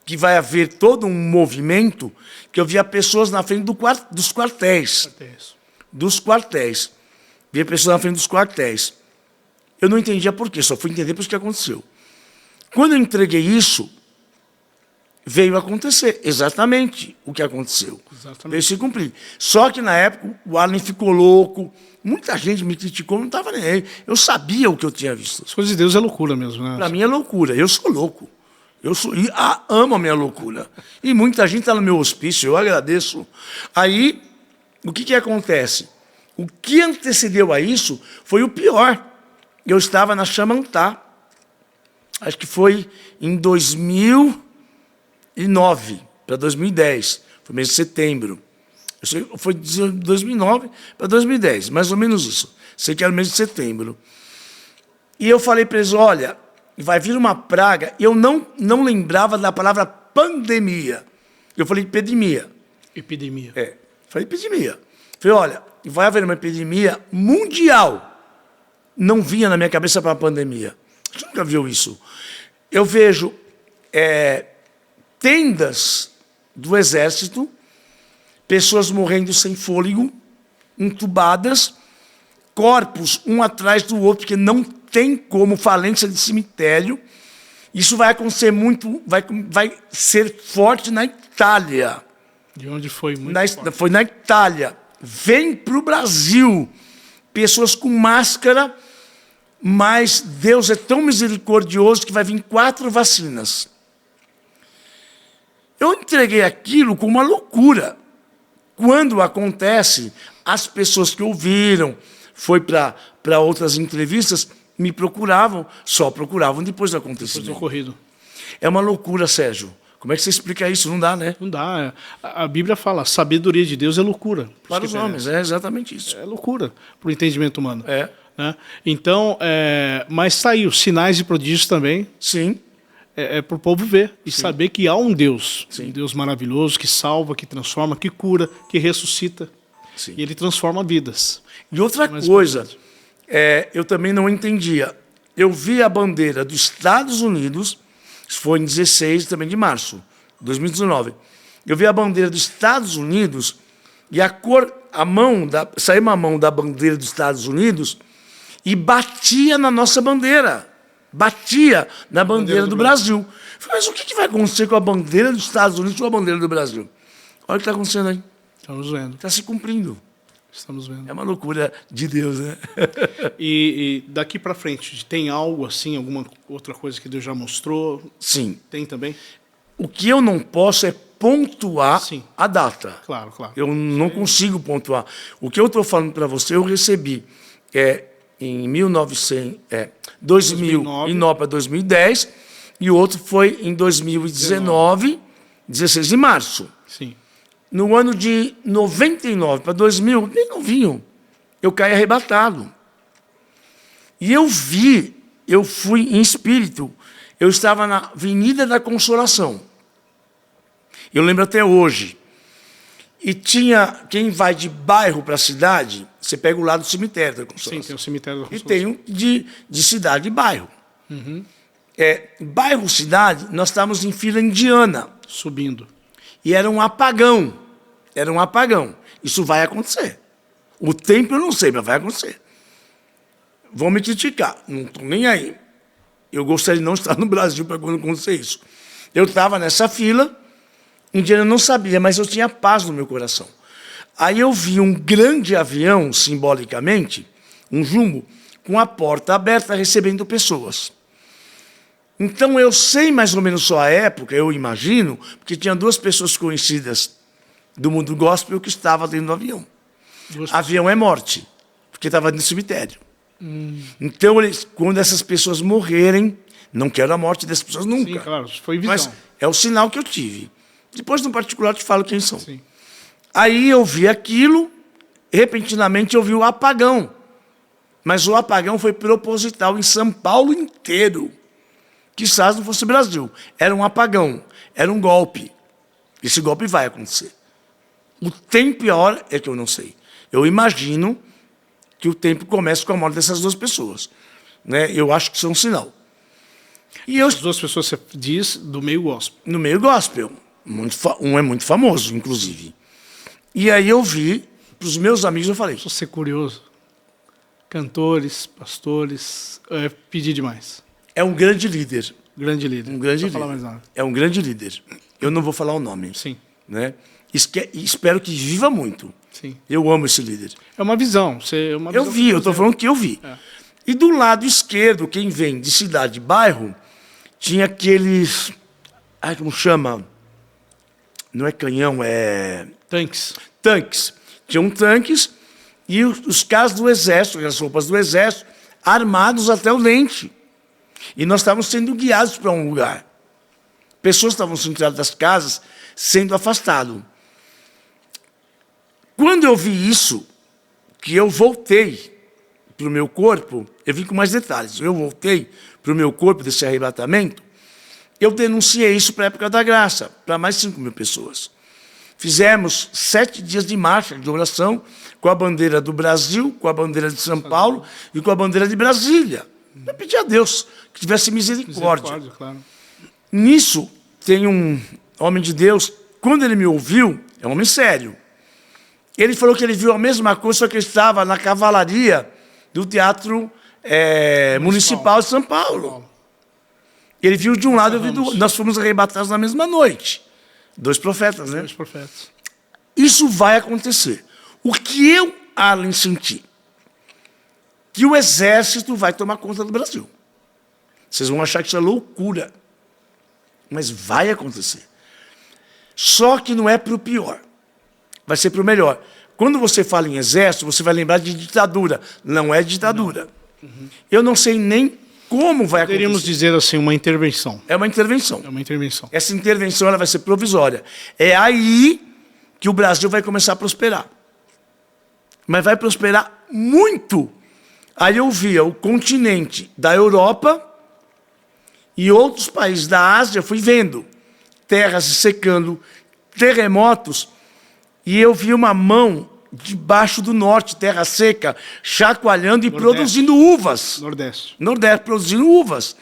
que vai haver todo um movimento que eu via pessoas na frente dos quartéis. Dos quartéis. Via pessoas na frente dos quartéis. Eu não entendia por quê, só fui entender por que aconteceu. Quando eu entreguei isso, veio acontecer exatamente o que aconteceu. Exatamente. Veio se cumprir. Só que na época o Arlen ficou louco, muita gente me criticou, não estava nem aí. Eu sabia o que eu tinha visto. As coisas de Deus é loucura mesmo, né? Para mim é loucura, eu sou louco. Amo a minha loucura. E muita gente está no meu hospício, eu agradeço. Aí, o que acontece? O que antecedeu a isso foi o pior. Eu estava na Chamantá, acho que foi em 2009 para 2010, foi mês de setembro. Foi de 2009 para 2010, mais ou menos isso. Sei que era o mês de setembro. E eu falei para eles, olha, vai vir uma praga. Eu não lembrava da palavra pandemia. Eu falei epidemia. Epidemia. Falei epidemia. Falei, olha, vai haver uma epidemia mundial. Não vinha na minha cabeça para a pandemia. Você nunca viu isso? Eu vejo tendas do exército, pessoas morrendo sem fôlego, entubadas, corpos um atrás do outro, porque não tem como, falência de cemitério. Isso vai acontecer muito, vai ser forte na Itália. De onde foi muito forte. Foi na Itália. Vem para o Brasil. Pessoas com máscara, mas Deus é tão misericordioso que vai vir 4 vacinas. Eu entreguei aquilo com uma loucura. Quando acontece, as pessoas que ouviram, foi para outras entrevistas, me procuravam, só procuravam depois do acontecimento. Depois do ocorrido. É uma loucura, Sérgio. Como é que você explica isso? Não dá, né? Não dá. A Bíblia fala, a sabedoria de Deus é loucura. Para os homens, é exatamente isso. É loucura para o entendimento humano. Né? Então, mas está aí, os sinais e prodígios também. Sim. Para o povo ver e saber que há um Deus. Sim. Um Deus maravilhoso, que salva, que transforma, que cura, que ressuscita. Sim. E ele transforma vidas. E outra coisa, eu também não entendia. Eu vi a bandeira dos Estados Unidos, isso foi em 16 também de março de 2019. Eu vi a bandeira dos Estados Unidos e saiu uma mão da bandeira dos Estados Unidos e batia na nossa bandeira. Batia na bandeira do Brasil. Eu falei, mas o que vai acontecer com a bandeira dos Estados Unidos ou a bandeira do Brasil? Olha o que está acontecendo aí. Estamos vendo. Está se cumprindo. Estamos vendo. É uma loucura de Deus, né? E daqui para frente, tem algo assim, alguma outra coisa que Deus já mostrou? Sim. Tem também? O que eu não posso é pontuar Sim. a data. Claro, claro. Eu não consigo pontuar. O que eu estou falando para você, eu recebi em 2009 para 2010, e o outro foi em 2019, 16 de março. Sim. No ano de 99 para 2000, bem novinho, eu caí arrebatado. E eu fui em espírito, eu estava na Avenida da Consolação. Eu lembro até hoje. E tinha, quem vai de bairro para cidade, você pega o lado do cemitério da Consolação. Sim, tem o cemitério da E Consolação. tem um de cidade e bairro. Bairro, cidade, nós estávamos em fila indiana. Subindo. E era um apagão. Era um apagão. Isso vai acontecer. O tempo eu não sei, mas vai acontecer. Vão me criticar. Não estou nem aí. Eu gostaria de não estar no Brasil para quando acontecer isso. Eu estava nessa fila, indiana não sabia, mas eu tinha paz no meu coração. Aí eu vi um grande avião, simbolicamente, um jumbo, com a porta aberta recebendo pessoas. Então eu sei mais ou menos só a época, eu imagino, porque tinha duas pessoas conhecidas do mundo gospel que estavam dentro do avião. Avião é morte, porque estava no cemitério. Então, quando essas pessoas morrerem, não quero a morte dessas pessoas nunca. Sim, claro, foi visão. Mas é o sinal que eu tive. Depois, no particular, eu te falo quem são. Sim. Aí eu vi aquilo, repentinamente eu vi o apagão. Mas o apagão foi proposital em São Paulo inteiro. Quizás não fosse Brasil. Era um apagão, era um golpe. Esse golpe vai acontecer. O tempo e a hora é que eu não sei. Eu imagino que o tempo começa com a morte dessas duas pessoas. Né? Eu acho que isso é um sinal. E As duas pessoas, você diz, do meio gospel. no meio gospel. Um é muito famoso, inclusive. E aí eu vi, para os meus amigos, eu falei, Só ser curioso. Cantores, pastores, pedir demais. é um grande líder. Grande líder. Um grande Não vou falar líder. mais nada. É um grande líder. Eu não vou falar o nome. Sim, Né? Espero que viva muito. sim. Eu amo esse líder. É uma visão. É uma Eu visão vi, que eu estou você- falando que eu vi. E do lado esquerdo, quem vem de cidade e bairro, tinha aqueles... Ai, como chama? Não é canhão, é... Tanques. tanques. Tinham tanques e os caras do exército, as roupas do exército, armados até o dente. E nós estávamos sendo guiados para um lugar. Pessoas estavam sendo tiradas das casas, sendo afastadas. Quando eu vi isso, que eu voltei para o meu corpo, eu vim com mais detalhes, eu voltei para o meu corpo desse arrebatamento, eu denunciei isso para a Época da Graça, para mais 5.000 pessoas. Fizemos 7 dias de marcha, de oração, com a bandeira do Brasil, com a bandeira de São Paulo e com a bandeira de Brasília. Eu pedi a Deus que tivesse misericórdia. Misericórdia, claro. Nisso, tem um homem de Deus, quando ele me ouviu, é um homem sério, ele falou que ele viu a mesma coisa, só que ele estava na cavalaria do Teatro Municipal de São Paulo. Ele viu de um lado, eu vi do outro. Nós fomos arrebatados na mesma noite. 2 profetas, né? Os profetas. Isso vai acontecer. O que eu, Arlen, senti? Que o exército vai tomar conta do Brasil. Vocês vão achar que isso é loucura. Mas vai acontecer. Só que não é para o pior. Vai ser para o melhor. Quando você fala em exército, você vai lembrar de ditadura. Não é ditadura. Eu não sei nem como vai acontecer. Poderíamos dizer assim, uma intervenção. É uma intervenção. É uma intervenção. Essa intervenção ela vai ser provisória. É aí que o Brasil vai começar a prosperar. Mas vai prosperar muito. Aí eu via o continente da Europa e outros países da Ásia, fui vendo terras se secando, terremotos, e eu vi uma mão debaixo do norte, terra seca, chacoalhando e Nordeste. produzindo uvas. Nordeste. Nordeste, produzindo uvas.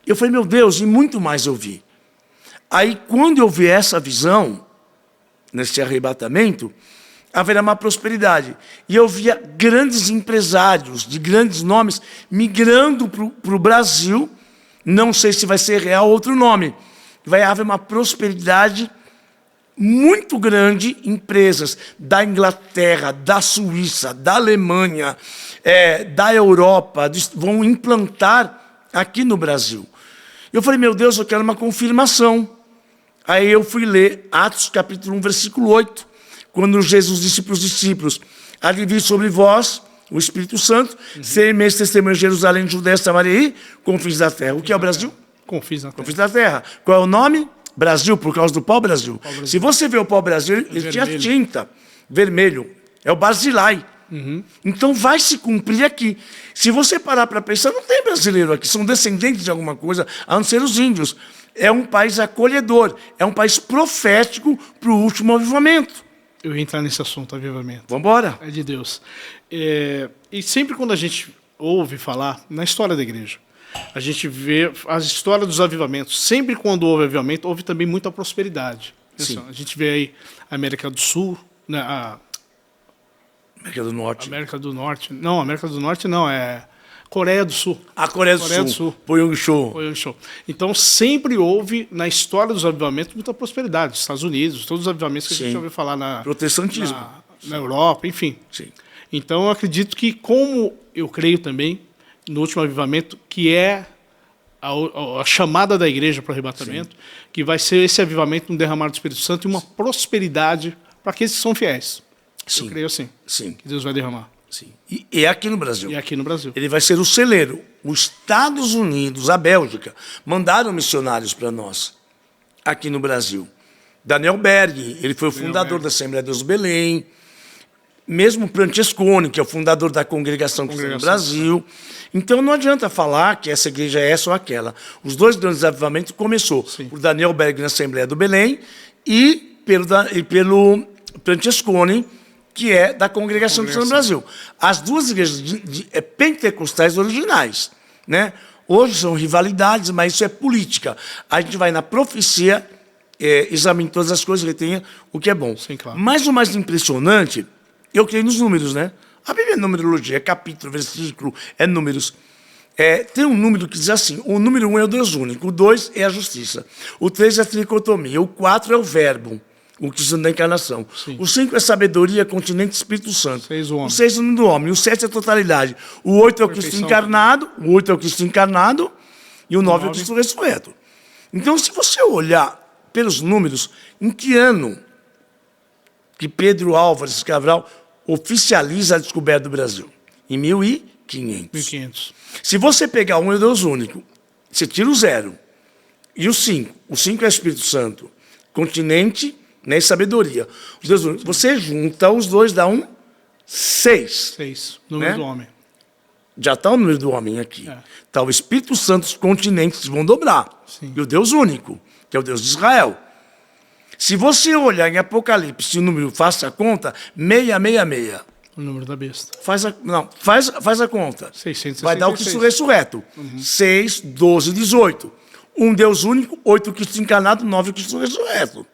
Eu falei, meu Deus, e muito mais eu vi. Aí, quando eu vi essa visão, nesse arrebatamento, haverá uma prosperidade. E eu via grandes empresários de grandes nomes migrando para o Brasil. Não sei se vai ser real outro nome. Vai haver uma prosperidade muito grande, empresas da Inglaterra, da Suíça, da Alemanha, da Europa, vão implantar aqui no Brasil. Eu falei, meu Deus, eu quero uma confirmação. Aí eu fui ler Atos capítulo 1, versículo 8, quando Jesus disse para os discípulos, há de vir sobre vós o Espírito Santo, ser meus testemunhos em Jerusalém, Judéia, Samaria e confins da terra. O que é o Brasil? Confins da terra. Confins da terra. Qual é o nome? Brasil, por causa do pau-brasil. Pau-brasil. Se você vê o pau-brasil, ele tinha tinta, vermelho. É o Barzilai. Então vai se cumprir aqui. Se você parar para pensar, não tem brasileiro aqui, são descendentes de alguma coisa, a não ser os índios. É um país acolhedor, é um país profético para o último avivamento. Eu ia entrar nesse assunto, avivamento. Vamos embora. É de Deus. E sempre quando a gente ouve falar, na história da igreja, a gente vê as histórias dos avivamentos. Sempre quando houve avivamento, houve também muita prosperidade. Sim. A gente vê aí a América do Sul, né, a América do Norte. América do Norte. Não, América do Norte não, é Coreia do Sul. A Coreia do Sul. Foi um show. Foi um show. Então sempre houve, na história dos avivamentos, muita prosperidade. Estados Unidos, todos os avivamentos que a gente ouviu falar protestantismo. Na Europa, enfim. Sim. Então eu acredito que, como eu creio também, no último avivamento, que é a chamada da igreja para o arrebatamento, que vai ser esse avivamento, um derramar do Espírito Santo e uma prosperidade para aqueles que são fiéis. Sim. Eu creio assim, Sim. que Deus vai derramar. Sim. E é aqui no Brasil. E aqui no Brasil. Ele vai ser o celeiro. Os Estados Unidos, a Bélgica, mandaram missionários para nós, aqui no Brasil. Daniel Berg, ele foi o fundador da Assembleia de Deus Belém. Mesmo Francescone, que é o fundador da Congregação Cristã do Brasil. Então não adianta falar que essa igreja é essa ou aquela. Os dois grandes avivamentos começou por Daniel Berg na Assembleia do Belém e pelo Francescone, que é da Congregação Cristã do Brasil. As duas igrejas pentecostais originais, né? Hoje são rivalidades, mas isso é política. A gente vai na profecia, examine todas as coisas, retenha o que é bom. Sim, claro. Mas o mais impressionante, eu creio nos números, né? A Bíblia é numerologia, é capítulo, versículo, é números. Tem um número que diz assim, o número 1 é o Deus único, o 2 é a justiça, o 3 é a tricotomia, o 4 é o verbo, o que da encarnação. Sim. O 5 é sabedoria, continente, Espírito Santo. 6 o homem. O 6 é o nome do homem. O 7 é a totalidade. O 8 é o Cristo encarnado. O 8 é o Cristo encarnado. E o 9 é o Cristo ressurreto. Então, se você olhar pelos números, em que ano que Pedro Álvares Cabral oficializa a descoberta do Brasil? Em 1500. 1500. Se você pegar um é Deus único, você tira o 0. E o 5. O 5 é o Espírito Santo. Continente, né, e sabedoria. Os dois, você junta os dois, dá 6. 6. Número do homem. Já está o número do homem aqui. Está o Espírito Santo, os continentes vão dobrar. Sim. E o Deus único, que é o Deus de Israel. Se você olhar em Apocalipse, o número, faça a conta, 666. O número da besta. Faz a conta. 666. Vai dar o Cristo ressurreto. 6, 12, 18. Um Deus único, 8 Cristo encarnado, 9 Cristo ressurreto.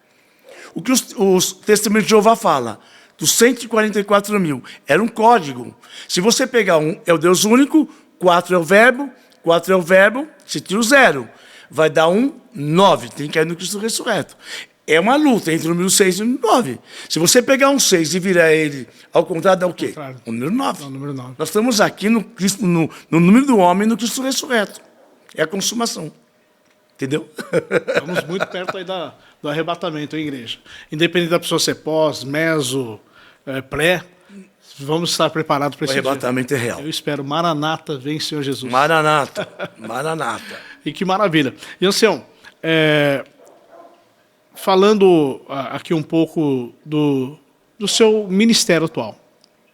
O que os testemunhos de Jeová fala, dos 144 mil, era um código. Se você pegar um, é o Deus único, 4 é o verbo, você tira o 0. Vai dar 9, tem que cair no Cristo ressurreto. É uma luta entre o número 6 e o número 9. Se você pegar um 6 e virar ele ao contrário, dá o quê? O número 9. É o número 9. Nós estamos aqui no número do homem, no Cristo ressurreto. É a consumação. Entendeu? Estamos muito perto aí do arrebatamento, hein, igreja? Independente da pessoa ser pós, meso, pré, vamos estar preparados para esse dia. O arrebatamento é real. Eu espero. Maranata, vem, Senhor Jesus. Maranata. Maranata. E que maravilha. E, Ancião, falando aqui um pouco do seu ministério atual,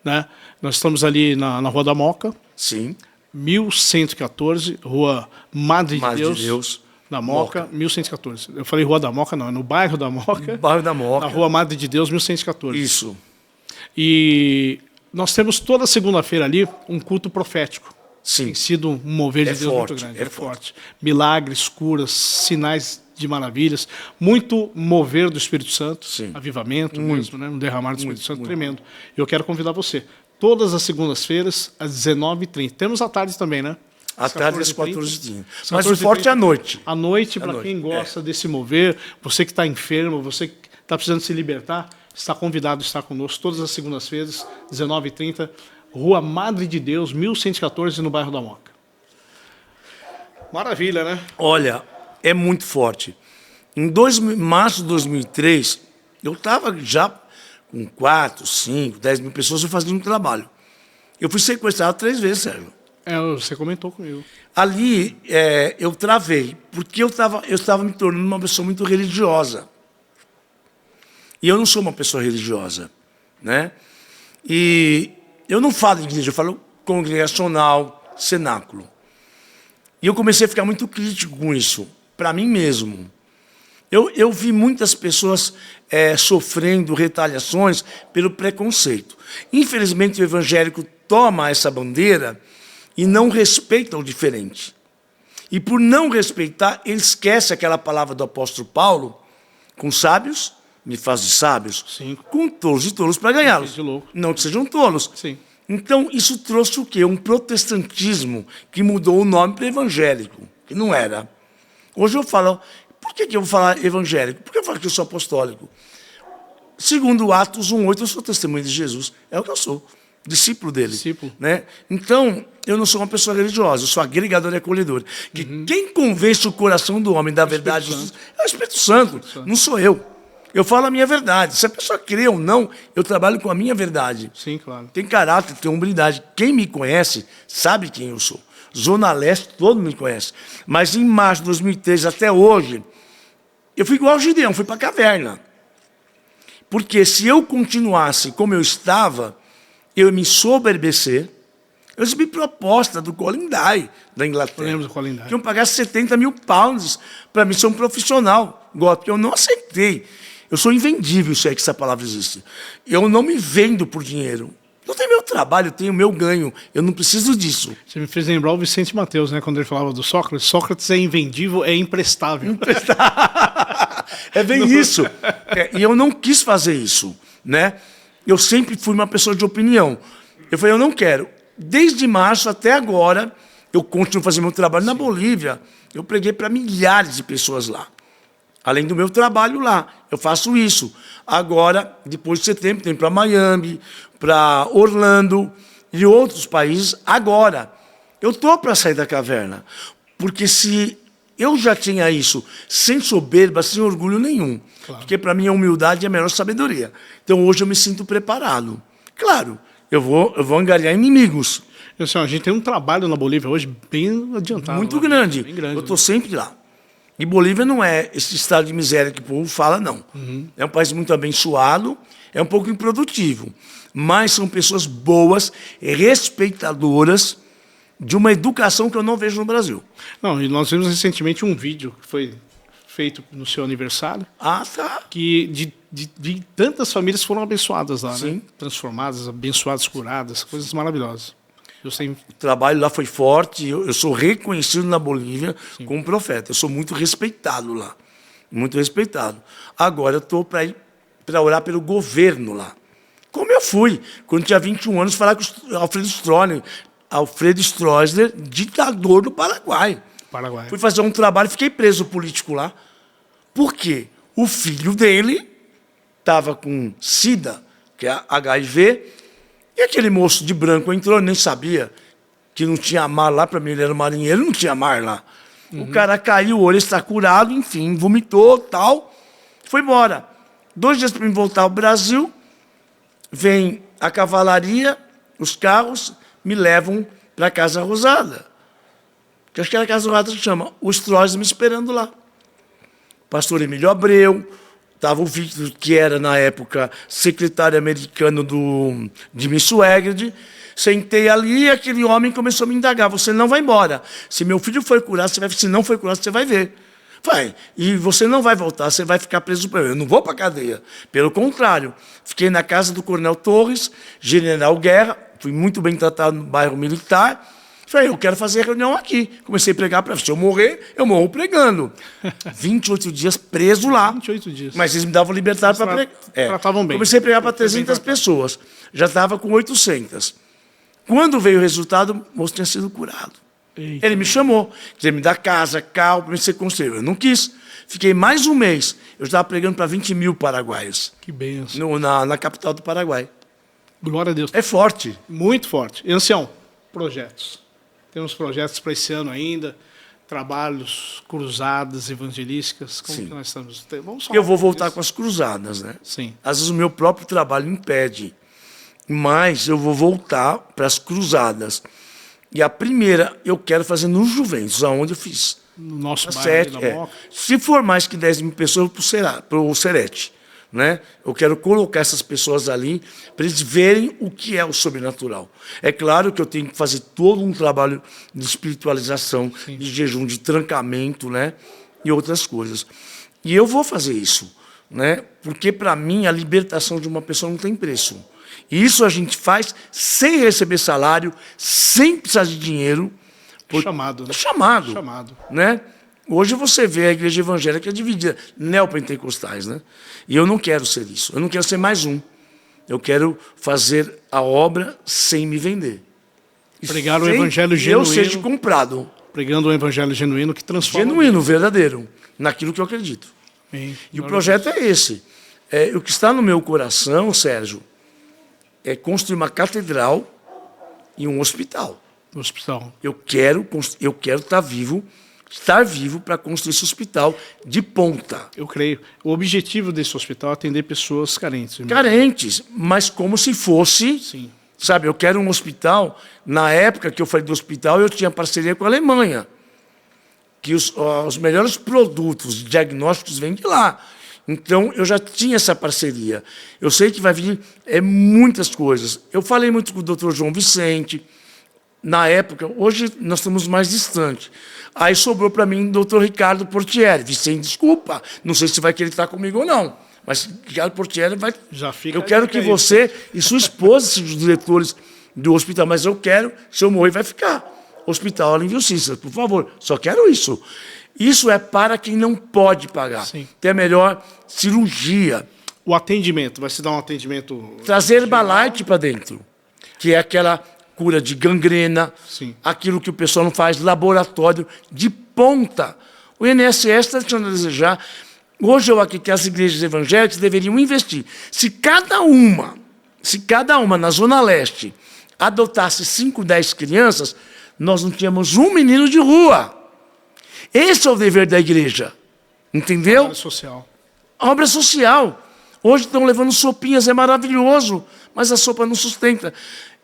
né? Nós estamos ali na Rua da Moca. Sim. 1114, Rua Madre de Deus. Da Moca, 1114. Eu falei Rua da Moca, não, é no bairro da Moca. Bairro da Moca. Na Rua Madre de Deus, 1114. Isso. E nós temos toda segunda-feira ali um culto profético. Sim. Tem sido um mover de Deus forte, muito grande. é forte. Milagres, curas, sinais de maravilhas, muito mover do Espírito Santo, Sim. avivamento mesmo, né? Um derramar do Espírito Santo tremendo. Eu quero convidar você, todas as segundas-feiras, às 19h30. Temos à tarde também, né? À tarde às 14h30. Mas 14h30. o forte é à noite. À noite, para quem gosta desse mover, você que está enfermo, você que está precisando se libertar, está convidado a estar conosco todas as segundas-feiras, 19h30, Rua Madre de Deus, 1114, no bairro da Moca. Maravilha, né? Olha, é muito forte. Em março de 2003, eu estava já com 4, 5, 10 mil pessoas fazendo um trabalho. Eu fui sequestrado 3 vezes, Sérgio. Você comentou comigo. Ali eu travei, porque eu estava me tornando uma pessoa muito religiosa. E eu não sou uma pessoa religiosa, né? E eu não falo de igreja, eu falo congregacional, cenáculo. E eu comecei a ficar muito crítico com isso, para mim mesmo. Eu vi muitas pessoas sofrendo retaliações pelo preconceito. Infelizmente, o evangélico toma essa bandeira e não respeita o diferente. E por não respeitar, ele esquece aquela palavra do apóstolo Paulo, com sábios, me faz de sábios, Sim. com tolos e tolos para ganhá-los. Não que sejam tolos. Sim. Então, isso trouxe o quê? Um protestantismo que mudou o nome para evangélico, que não era. Hoje eu falo, por que eu vou falar evangélico? Por que eu falo que eu sou apostólico? Segundo Atos 1:8, eu sou testemunha de Jesus. É o que eu sou, discípulo dele. Discípulo. Né? Então, eu não sou uma pessoa religiosa, eu sou agregador e acolhedor. Que quem convence o coração do homem da verdade é o Espírito Santo, não sou eu. Eu falo a minha verdade. Se a pessoa crê ou não, eu trabalho com a minha verdade. Sim, claro. Tem caráter, tem humildade. Quem me conhece sabe quem eu sou. Zona Leste, todo mundo me conhece. Mas em março de 2013 até hoje, eu fui igual ao Gideão, fui para a caverna. Porque se eu continuasse como eu estava, eu ia me soberbecer. Eu recebi proposta do Colin Dye, da Inglaterra. Eu lembro do Colin Dye. Que iam pagar 70 mil pounds para mim ser um profissional. Porque eu não aceitei. Eu sou invendível, se é que essa palavra existe. Eu não me vendo por dinheiro. Eu tenho meu trabalho, eu tenho meu ganho. Eu não preciso disso. Você me fez lembrar o Vicente Mateus, né? Quando ele falava do Sócrates. Sócrates é invendível, é imprestável. É bem isso. E eu não quis fazer isso, né? Eu sempre fui uma pessoa de opinião. Eu falei, eu não quero. Desde março até agora, eu continuo fazendo meu trabalho na Bolívia. Eu preguei para milhares de pessoas lá. Além do meu trabalho lá, eu faço isso. Agora, depois de setembro, tem para Miami, para Orlando e outros países. Agora, eu estou para sair da caverna. Porque se eu já tinha isso sem soberba, sem orgulho nenhum, claro. Porque para mim a humildade é a melhor sabedoria. Então hoje eu me sinto preparado. Claro, eu vou angariar inimigos. Assim, a gente tem um trabalho na Bolívia hoje bem adiantado. Muito grande. Bem grande. Eu estou sempre lá. E Bolívia não é esse estado de miséria que o povo fala, não. É um país muito abençoado, é um pouco improdutivo, mas são pessoas boas, respeitadoras, de uma educação que eu não vejo no Brasil. Não, e nós vimos recentemente um vídeo que foi feito no seu aniversário. Ah, tá. Que de tantas famílias foram abençoadas lá, Sim. né? Transformadas, abençoadas, curadas, coisas maravilhosas. O trabalho lá foi forte, eu sou reconhecido na Bolívia como profeta, eu sou muito respeitado lá, muito respeitado. Agora eu estou para ir para orar pelo governo lá. Como eu fui, quando tinha 21 anos, falar com o Alfredo Stroessner, ditador do Paraguai. Fui fazer um trabalho, fiquei preso político lá. Por quê? O filho dele estava com SIDA, que é HIV, e aquele moço de branco entrou, nem sabia que não tinha mar lá, para mim ele era marinheiro, não tinha mar lá. O cara caiu, o olho está curado, enfim, vomitou, tal, foi embora. 2 dias para mim voltar ao Brasil, vem a cavalaria, os carros, me levam para a Casa Rosada. Que acho que era a Casa Rosada que chama. O Stroessner me esperando lá. Pastor Emílio Abreu, estava o Victor, que era, na época, secretário americano de Miss Swagred. Sentei ali e aquele homem começou a me indagar. Você não vai embora. Se meu filho foi curado, você vai. Se não foi curado, você vai ver. Vai. E você não vai voltar, você vai ficar preso para eu não vou para a cadeia. Pelo contrário, fiquei na casa do Coronel Torres, General Guerra, fui muito bem tratado no bairro militar, Falei, eu quero fazer reunião aqui. Comecei a pregar, se eu morrer, eu morro pregando. 28 dias preso lá. 28 dias. Mas eles me davam liberdade para pregar. Tratavam bem. Comecei a pregar para 300 pessoas. Já estava com 800. Quando veio o resultado, o moço tinha sido curado. Eita. Ele me chamou, queria me dar casa, carro, para me ser conselheiro. Eu não quis. Fiquei mais um mês. Eu estava pregando para 20 mil paraguaios. Que benção. Na capital do Paraguai. Glória a Deus. É forte. Muito forte. E, ancião, projetos. Temos projetos para esse ano ainda, trabalhos, cruzadas evangelísticas. Como Sim. que nós estamos? Vamos falar Eu vou voltar disso. com as cruzadas, né? Sim. Às vezes o meu próprio trabalho impede. Mas eu vou voltar para as cruzadas. E a primeira eu quero fazer no Juventus, aonde eu fiz. No nosso Tá bairro certo, da Moca. Se for mais que 10 mil pessoas, para o Serete. Né? Eu quero colocar essas pessoas ali para eles verem o que é o sobrenatural. É claro que eu tenho que fazer todo um trabalho de espiritualização, Sim. de jejum, de trancamento, né? E outras coisas. E eu vou fazer isso, né? Porque, para mim, a libertação de uma pessoa não tem preço. E isso a gente faz sem receber salário, sem precisar de dinheiro. Chamado. Né? Chamado. Chamado. Né? Hoje você vê a igreja evangélica dividida, neopentecostais, né? E eu não quero ser isso. Eu não quero ser mais um. Eu quero fazer a obra sem me vender. Pregar o Sem evangelho eu genuíno. seja comprado. Pregando o evangelho genuíno que transforma. Genuíno, verdadeiro. Naquilo que eu acredito. Bem, E o projeto é esse. O que está no meu coração, Sérgio, é construir uma catedral e um hospital. no hospital. Eu quero estar vivo para construir esse hospital de ponta. Eu creio. O objetivo desse hospital é atender pessoas carentes. Irmão. Carentes, mas como se fosse... Sim. Sabe, eu quero um hospital... Na época que eu falei do hospital, eu tinha parceria com a Alemanha. Que os melhores produtos diagnósticos vêm de lá. Então, eu já tinha essa parceria. Eu sei que vai vir muitas coisas. Eu falei muito com o doutor João Vicente, na época. Hoje, nós estamos mais distantes. Aí sobrou para mim o doutor Ricardo Portieri. Vicente, desculpa, não sei se vai querer estar comigo ou não. Mas Ricardo Portieri vai... Já fica. Eu quero que você e sua esposa sejam os diretores do hospital, mas eu quero, se eu morrer, vai ficar. Hospital Alívio Cícero, por favor. Só quero isso. Isso é para quem não pode pagar. Sim. Ter a melhor cirurgia. O atendimento, vai se dar um atendimento... Trazer Herbalife para dentro, que é aquela cura de gangrena, Sim. aquilo que o pessoal não faz, laboratório de ponta. O INSS está deixando a desejar. Hoje eu acredito que as igrejas evangélicas deveriam investir. Se cada uma na Zona Leste adotasse 5, 10 crianças, nós não tínhamos um menino de rua. Esse é o dever da igreja. Entendeu? Área social. A obra social. Hoje estão levando sopinhas, é maravilhoso, mas a sopa não sustenta.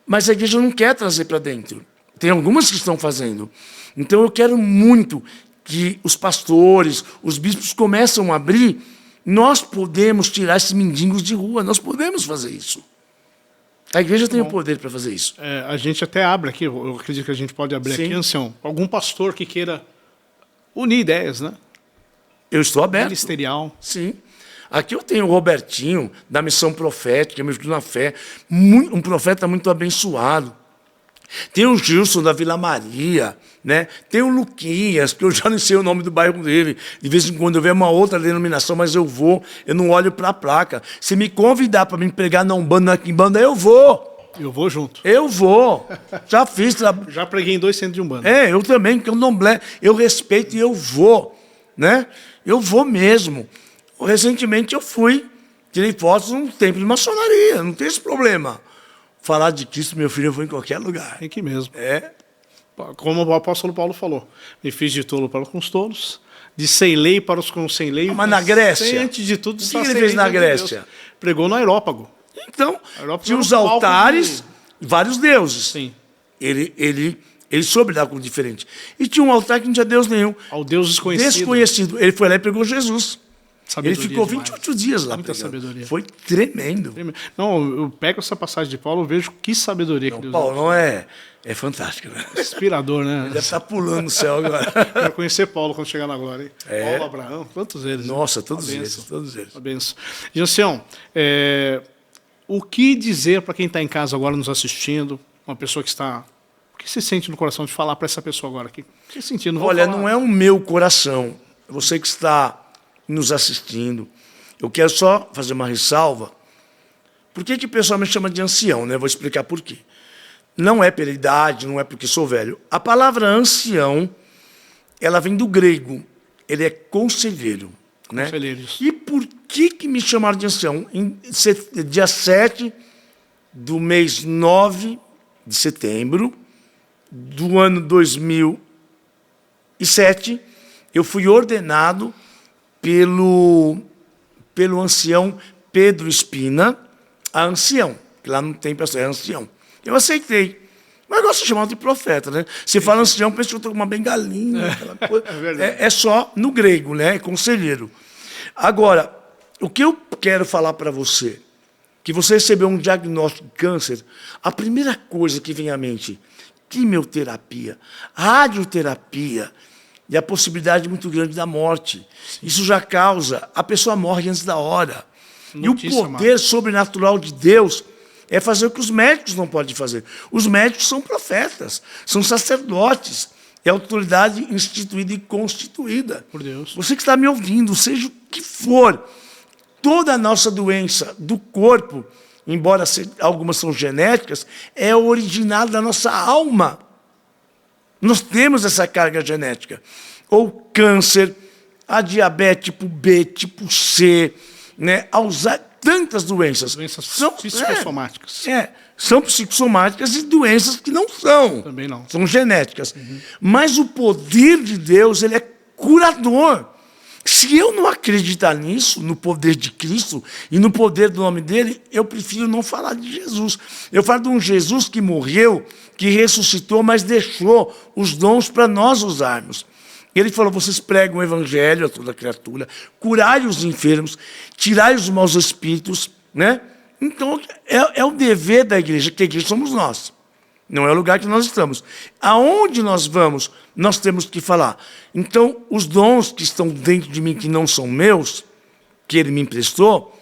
Mas a igreja não quer trazer para dentro. Tem algumas que estão fazendo. Então eu quero muito que os pastores, os bispos começam a abrir. Nós podemos tirar esses mendigos de rua, nós podemos fazer isso. A igreja tem o poder para fazer isso. A gente até abre aqui, eu acredito que a gente pode abrir Sim. aqui, ancião, algum pastor que queira unir ideias, né? Eu estou aberto. Ministerial. Sim. Aqui eu tenho o Robertinho, da Missão Profética, me ajuda na fé, um profeta muito abençoado. Tem o Gilson, da Vila Maria, né? Tem o Luquinhas, que eu já não sei o nome do bairro dele. De vez em quando eu vejo uma outra denominação, mas eu não olho para a placa. Se me convidar para me pregar na Umbanda, na Quimbanda, eu vou. Eu vou junto. Eu vou. Já fiz trabalho. Já preguei em 2 centros de Umbanda. Eu também, porque o Candomblé, eu respeito e eu vou, né? Eu vou mesmo. Recentemente eu tirei fotos num templo de maçonaria, não tem esse problema. Falar de Cristo, meu filho, eu vou em qualquer lugar. Tem aqui mesmo. É. Como o apóstolo Paulo falou, me fiz de tolo para com os tolos, de sem lei para os com sem lei. Mas na Grécia? Sem, antes de tudo, O que ele fez na Grécia? Pregou no Aerópago. Então, Aerópago tinha era os um palco altares, vários deuses. Sim. Ele soube lidar com o diferente. E tinha um altar que não tinha Deus nenhum. Ao Deus desconhecido. Desconhecido. Ele foi lá e pregou Jesus. Sabedoria Ele ficou demais. 28 dias lá Muita pregando. sabedoria. Foi tremendo. Não, eu pego essa passagem de Paulo, eu vejo que sabedoria que Deus dá. Paulo é fantástico, né? Inspirador, né? Deve estar pulando no céu agora. Quero conhecer Paulo quando chegar na glória. Hein? Paulo, Abraão, quantos eles? né? Nossa, todos Uma eles, bênção. todos eles. Uma benção. Jancião, o que dizer para quem está em casa agora nos assistindo, uma pessoa que está O que você sente no coração de falar para essa pessoa agora aqui? O que você sentindo? Olha, não é o meu coração. Você que está nos assistindo. Eu quero só fazer uma ressalva. Por que o pessoal me chama de ancião, né? Vou explicar por quê. Não é pela idade, não é porque sou velho. A palavra ancião, ela vem do grego. Ele é conselheiro. Né? Conselheiros. E por que me chamaram de ancião? Dia 7 do mês 9 de setembro do ano 2007, eu fui ordenado pelo ancião Pedro Espina a ancião, que lá não tem pessoa, é ancião. Eu aceitei. Mas eu gosto de chamar de profeta, né? Se fala ancião, pensa que eu estou com uma bengalinha, aquela coisa. É só no grego, né? É conselheiro. Agora, o que eu quero falar para você, que você recebeu um diagnóstico de câncer, a primeira coisa que vem à mente, quimioterapia, radioterapia e a possibilidade muito grande da morte. Isso já causa, a pessoa morre antes da hora. Notícia, e o poder sobrenatural de Deus é fazer o que os médicos não podem fazer. Os médicos são profetas, são sacerdotes, é autoridade instituída e constituída. Por Deus. Você que está me ouvindo, seja o que for, toda a nossa doença do corpo, embora algumas são genéticas, é originada da nossa alma. Nós temos essa carga genética. Ou câncer, a diabetes tipo B, tipo C, né? Tantas doenças. Doenças psicossomáticas. São psicossomáticas e doenças que não são. Também não. São genéticas. Mas o poder de Deus, ele é curador. Se eu não acreditar nisso, no poder de Cristo e no poder do nome dele, eu prefiro não falar de Jesus. Eu falo de um Jesus que morreu, que ressuscitou, mas deixou os dons para nós usarmos. Ele falou, vocês pregam o evangelho a toda criatura, curai os enfermos, tirai os maus espíritos, né? Então, é o dever da igreja, que a igreja somos nós. Não é o lugar que nós estamos. Aonde nós vamos, nós temos que falar. Então, os dons que estão dentro de mim, que não são meus, que ele me emprestou,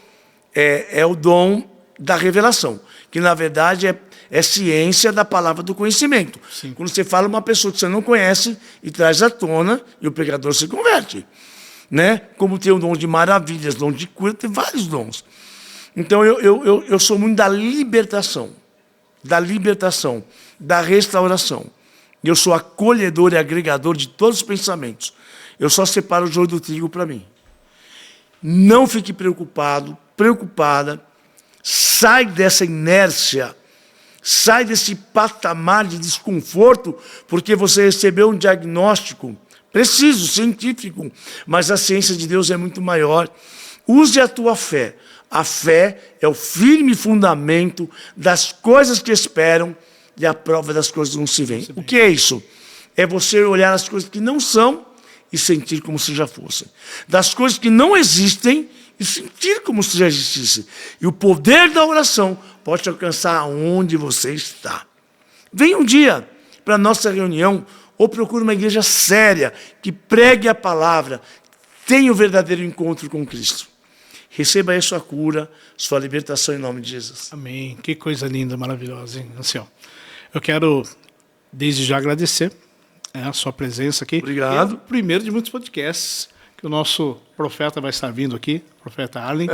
é o dom da revelação, que na verdade é ciência da palavra do conhecimento. Sim. Quando você fala uma pessoa que você não conhece e traz à tona, e o pecador se converte. Né? Como tem o dom de maravilhas, dom de cura, tem vários dons. Então, eu sou muito da libertação, da restauração. Eu sou acolhedor e agregador de todos os pensamentos. Eu só separo o joio do trigo para mim. Não fique preocupado, preocupada. Sai dessa inércia, sai desse patamar de desconforto, porque você recebeu um diagnóstico preciso, científico, mas a ciência de Deus é muito maior. Use a tua fé. A fé é o firme fundamento das coisas que esperam e a prova das coisas que não se veem. O que é isso? É você olhar as coisas que não são e sentir como se já fossem. Das coisas que não existem e sentir como se já existissem. E o poder da oração pode te alcançar onde você está. Venha um dia para a nossa reunião ou procure uma igreja séria que pregue a palavra, tenha o verdadeiro encontro com Cristo. Receba aí a sua cura, sua libertação em nome de Jesus. Amém. Que coisa linda, maravilhosa, hein, ancião? Eu quero, desde já, agradecer a sua presença aqui. Obrigado. É o primeiro de muitos podcasts que o nosso profeta vai estar vindo aqui, o profeta Arlen,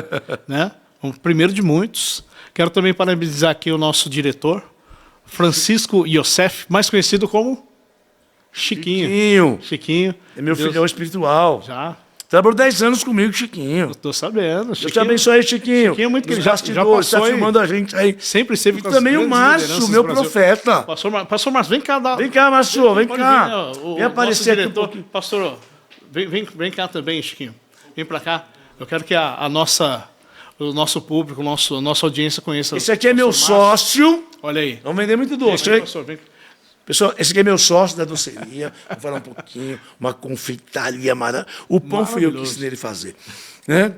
né? O primeiro de muitos. Quero também parabenizar aqui o nosso diretor, Francisco Iosef, mais conhecido como Chiquinho. Chiquinho. É meu filhão espiritual. Já. Trabalhou 10 anos comigo, Chiquinho. Eu tô sabendo. Deus te abençoe aí, Chiquinho. Chiquinho é muito querido. Já passou, está filmando a gente aí. Sempre esteve e com as também o grandes Márcio, lideranças meu do Brasil. profeta. Pastor Márcio, vem cá. Vem cá, Márcio, vem Pode cá. vir, Vem aparecer aqui um diretor, pouquinho. Pastor, vem cá também, Chiquinho. Vem para cá. Eu quero que o nosso público, a nossa audiência conheça. Esse aqui é meu sócio. Olha aí. Vamos vender muito doce, Vem, hein? pastor, vem. Pessoal, esse aqui é meu sócio da doceria. Vou falar um pouquinho. Uma confeitaria maravilhosa. O pão fui eu que ensinei ele a fazer. Né?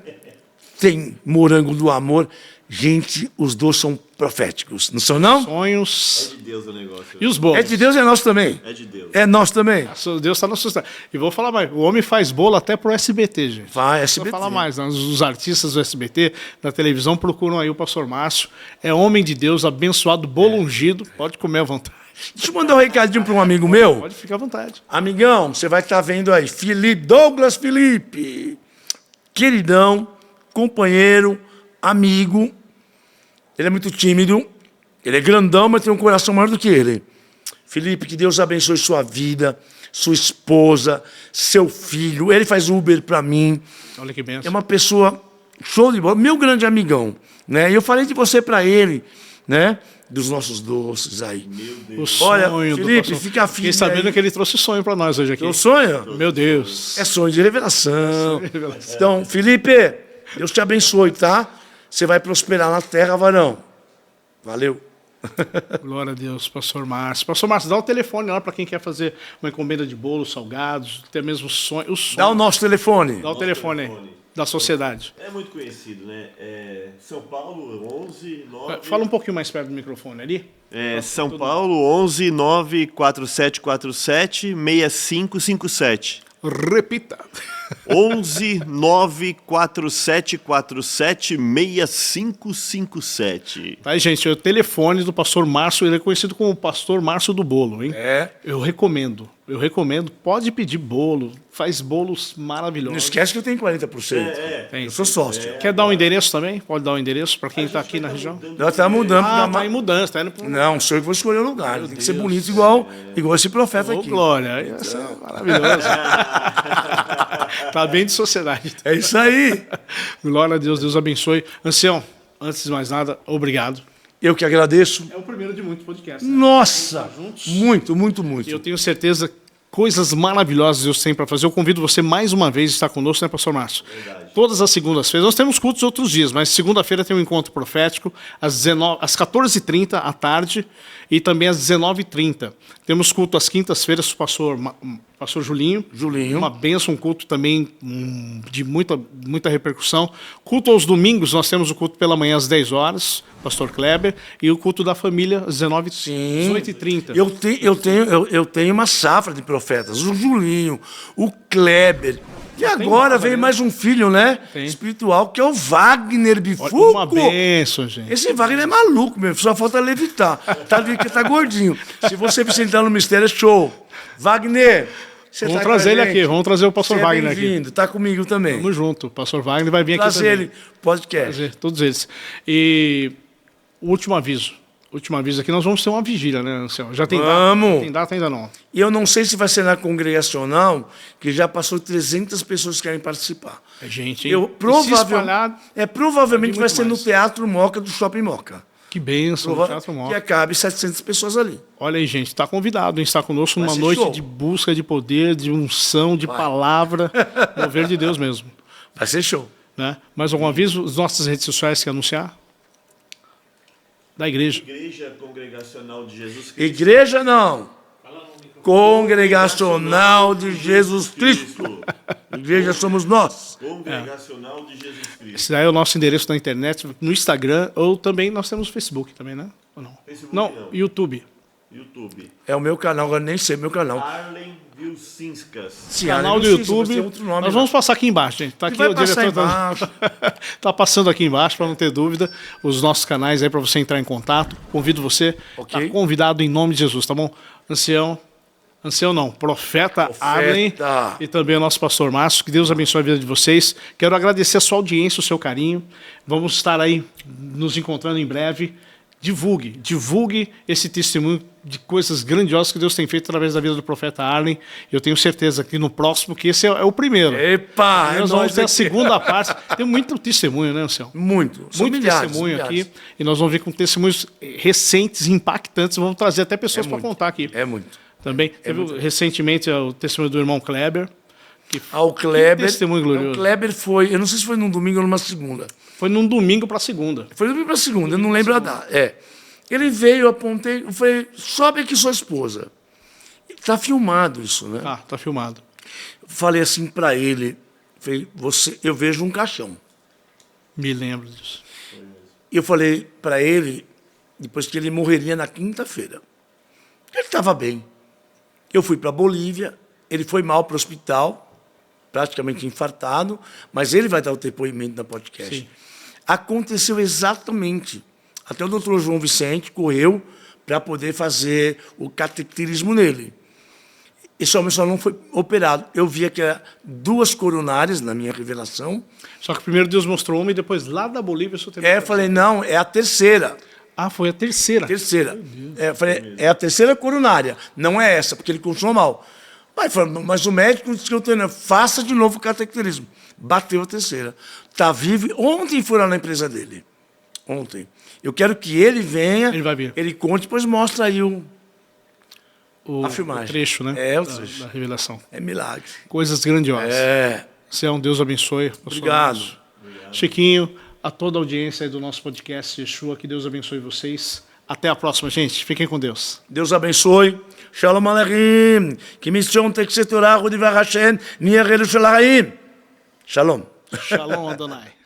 Tem morango do amor. Gente, os dois são proféticos. Não são, não? Sonhos. É de Deus o negócio. E os bolos? É de Deus, é nosso também. É de Deus. É nosso também. Deus está no sustento. E vou falar mais. O homem faz bolo até pro SBT, gente. Vai, Vou SBT. falar mais. Né? Os artistas do SBT, da televisão, procuram aí o pastor Márcio. É homem de Deus, abençoado, bolo ungido. Pode comer à vontade. Deixa eu mandar um recadinho para um amigo meu. Pode ficar à vontade. Amigão, você vai estar vendo aí. Douglas Felipe. Queridão, companheiro, amigo. Ele é muito tímido. Ele é grandão, mas tem um coração maior do que ele. Felipe, que Deus abençoe sua vida, sua esposa, seu filho. Ele faz Uber para mim. Olha que benção. É uma pessoa show de bola, meu grande amigão, né? E eu falei de você para ele, né? Dos nossos doces aí. O sonho Olha, do Felipe, pastor. fica firme. Fiquei sabendo aí. que ele trouxe sonho para nós hoje aqui. Teu sonho? Meu Deus. É sonho de revelação. Então, Felipe, Deus te abençoe, tá? Você vai prosperar na terra, varão. Valeu. Glória a Deus, pastor Márcio. Pastor Márcio, dá o telefone lá para quem quer fazer uma encomenda de bolos, salgados, até mesmo sonho. Dá o nosso telefone. Dá o telefone aí, da sociedade. É muito conhecido, né? São Paulo, 11 9... Fala um pouquinho mais perto do microfone ali. São Paulo, 11 9 4747 6557. Repita. 11 9 4747 6557. Tá aí, gente, é o telefone do pastor Márcio, ele é conhecido como o pastor Márcio do Bolo, hein? É. Eu recomendo, pode pedir bolo, faz bolos Não maravilhosos. esquece que eu tenho 40%. Tem. Eu sou sócio. Quer dar um endereço também? Pode dar um endereço para quem está aqui na região? Nós estamos mudando. Ah, tá em mudança, tá indo pro... Não, sou eu que vou escolher o lugar. Tem que ser bonito igual esse profeta Ô, aqui. Glória, isso é maravilhoso. Tá bem de sociedade. É isso aí. Glória a Deus, Deus abençoe. Ancião, antes de mais nada, obrigado. Eu que agradeço. É o primeiro de muitos podcasts. Nossa! Muito, muito, muito. E eu tenho certeza coisas maravilhosas Deus tem para fazer. Eu convido você mais uma vez a estar conosco, né, pastor Márcio? Verdade. Todas as segundas-feiras. Nós temos cultos outros dias, mas segunda-feira tem um encontro profético às 14h30 à tarde e também às 19h30. Temos culto às quintas-feiras com o pastor Julinho. Uma bênção, um culto também de muita repercussão. Culto aos domingos, nós temos o culto pela manhã às 10 horas, pastor Kleber, e o culto da família às 18h30. Eu tenho uma safra de profetas. O Julinho, o Kleber. E agora veio mais um filho, né? Tem. Espiritual, que é o Wagner Bifuco. Uma bênção, gente. Esse Wagner é maluco mesmo, só falta levitar. Tá gordinho. Se você precisar entrar no mistério, é show. Wagner, você Vamos tá trazer com a ele gente. aqui, vamos trazer o pastor Você Wagner é aqui. bem-vindo, tá comigo também. Tamo junto. O pastor Wagner vai vir aqui Trazer também. ele, podcast. Prazer, todos eles. E o último aviso aqui, nós vamos ter uma vigília, né, Anselmo? Já tem Vamos. data? Tem data ainda não. E eu não sei se vai ser na congregacional, que já passou 300 pessoas que querem participar. É gente, hein? Eu E se espalhar, provavelmente vai muito ser no mais. Teatro Moca do Shopping Moca. que bênção, no Teatro Que Moca. cabe 700 pessoas ali. Olha aí, gente, está convidado, hein? Está conosco Vai numa ser noite show. de busca de poder, de unção, de palavra, mover de Deus mesmo. Vai ser show. Né? Mais algum aviso? As nossas redes sociais que anunciar? Da igreja. Igreja Congregacional de Jesus Cristo. Igreja não. Congregacional de Jesus Cristo. Igreja somos nós. Congregacional de Jesus Cristo. Esse daí é o nosso endereço na internet, no Instagram, ou também nós temos Facebook também, né? Ou não? Facebook Não, não. YouTube. YouTube. É o meu canal, agora nem sei meu canal. Arlen Vilsinskas. Sim, Canal do eu não sei se vai YouTube. ter outro nome, Nós né? vamos passar aqui embaixo, gente. Tá aqui vai o passar diretor. embaixo. Tá passando aqui embaixo para não ter dúvida. Os nossos canais aí para você entrar em contato. Convido você. Ok. Tá convidado em nome de Jesus, tá bom? Ancião não, profeta Arlen e também o nosso pastor Márcio. Que Deus abençoe a vida de vocês. Quero agradecer a sua audiência, o seu carinho. Vamos estar aí nos encontrando em breve. Divulgue esse testemunho de coisas grandiosas que Deus tem feito através da vida do profeta Arlen. Eu tenho certeza que no próximo, que esse é o primeiro. Epa, Nós vamos ter a segunda parte. Tem muito testemunho, né, Anselmo? Muito. São Muito milhares, testemunho milhares. aqui. E nós vamos vir com testemunhos recentes, impactantes. Vamos trazer até pessoas para muito. contar aqui. É muito. Também. Teve recentemente o testemunho do irmão Kleber. O Kleber. Que testemunho glorioso. O Kleber foi, eu não sei se foi num domingo ou numa segunda. Foi num domingo para segunda. Foi domingo para segunda, eu não lembro a data. É. Ele veio, eu apontei, eu falei, sobe aqui sua esposa. Tá filmado isso, né? Tá filmado. Falei assim para ele, falei, eu vejo um caixão. Me lembro disso. E eu falei para ele, depois que ele morreria na quinta-feira. Ele estava bem. Eu fui para a Bolívia, ele foi mal para o hospital, praticamente infartado, mas ele vai dar o depoimento na podcast. Sim. Aconteceu exatamente. Até o doutor João Vicente correu para poder fazer o cateterismo nele. Esse homem só não foi operado. Eu via que era 2 coronárias na minha revelação. Só que primeiro Deus mostrou uma e depois lá da Bolívia o senhor teve... Eu falei, não, é a terceira. Ah, foi a terceira. Terceira. Eu falei, é a terceira coronária, não é essa, porque ele continuou mal. Mas o médico disse que eu tenho, faça de novo o cateterismo. Bateu a terceira. Está vivo. Ontem foi lá na empresa dele. Ontem. Eu quero que ele venha, Ele vai vir. ele conte, depois mostra aí O a filmagem. trecho, né? É, o trecho. Da revelação. É milagre. Coisas grandiosas. É. Você é um Deus abençoe. Obrigado. Chiquinho, a toda a audiência aí do nosso podcast Yeshua, que Deus abençoe vocês. Até a próxima, gente. Fiquem com Deus. Deus abençoe. Shalom Aleichem. Que mission teksetorah udivar Hashem niher Yerushalayim. Shalom. Shalom Adonai.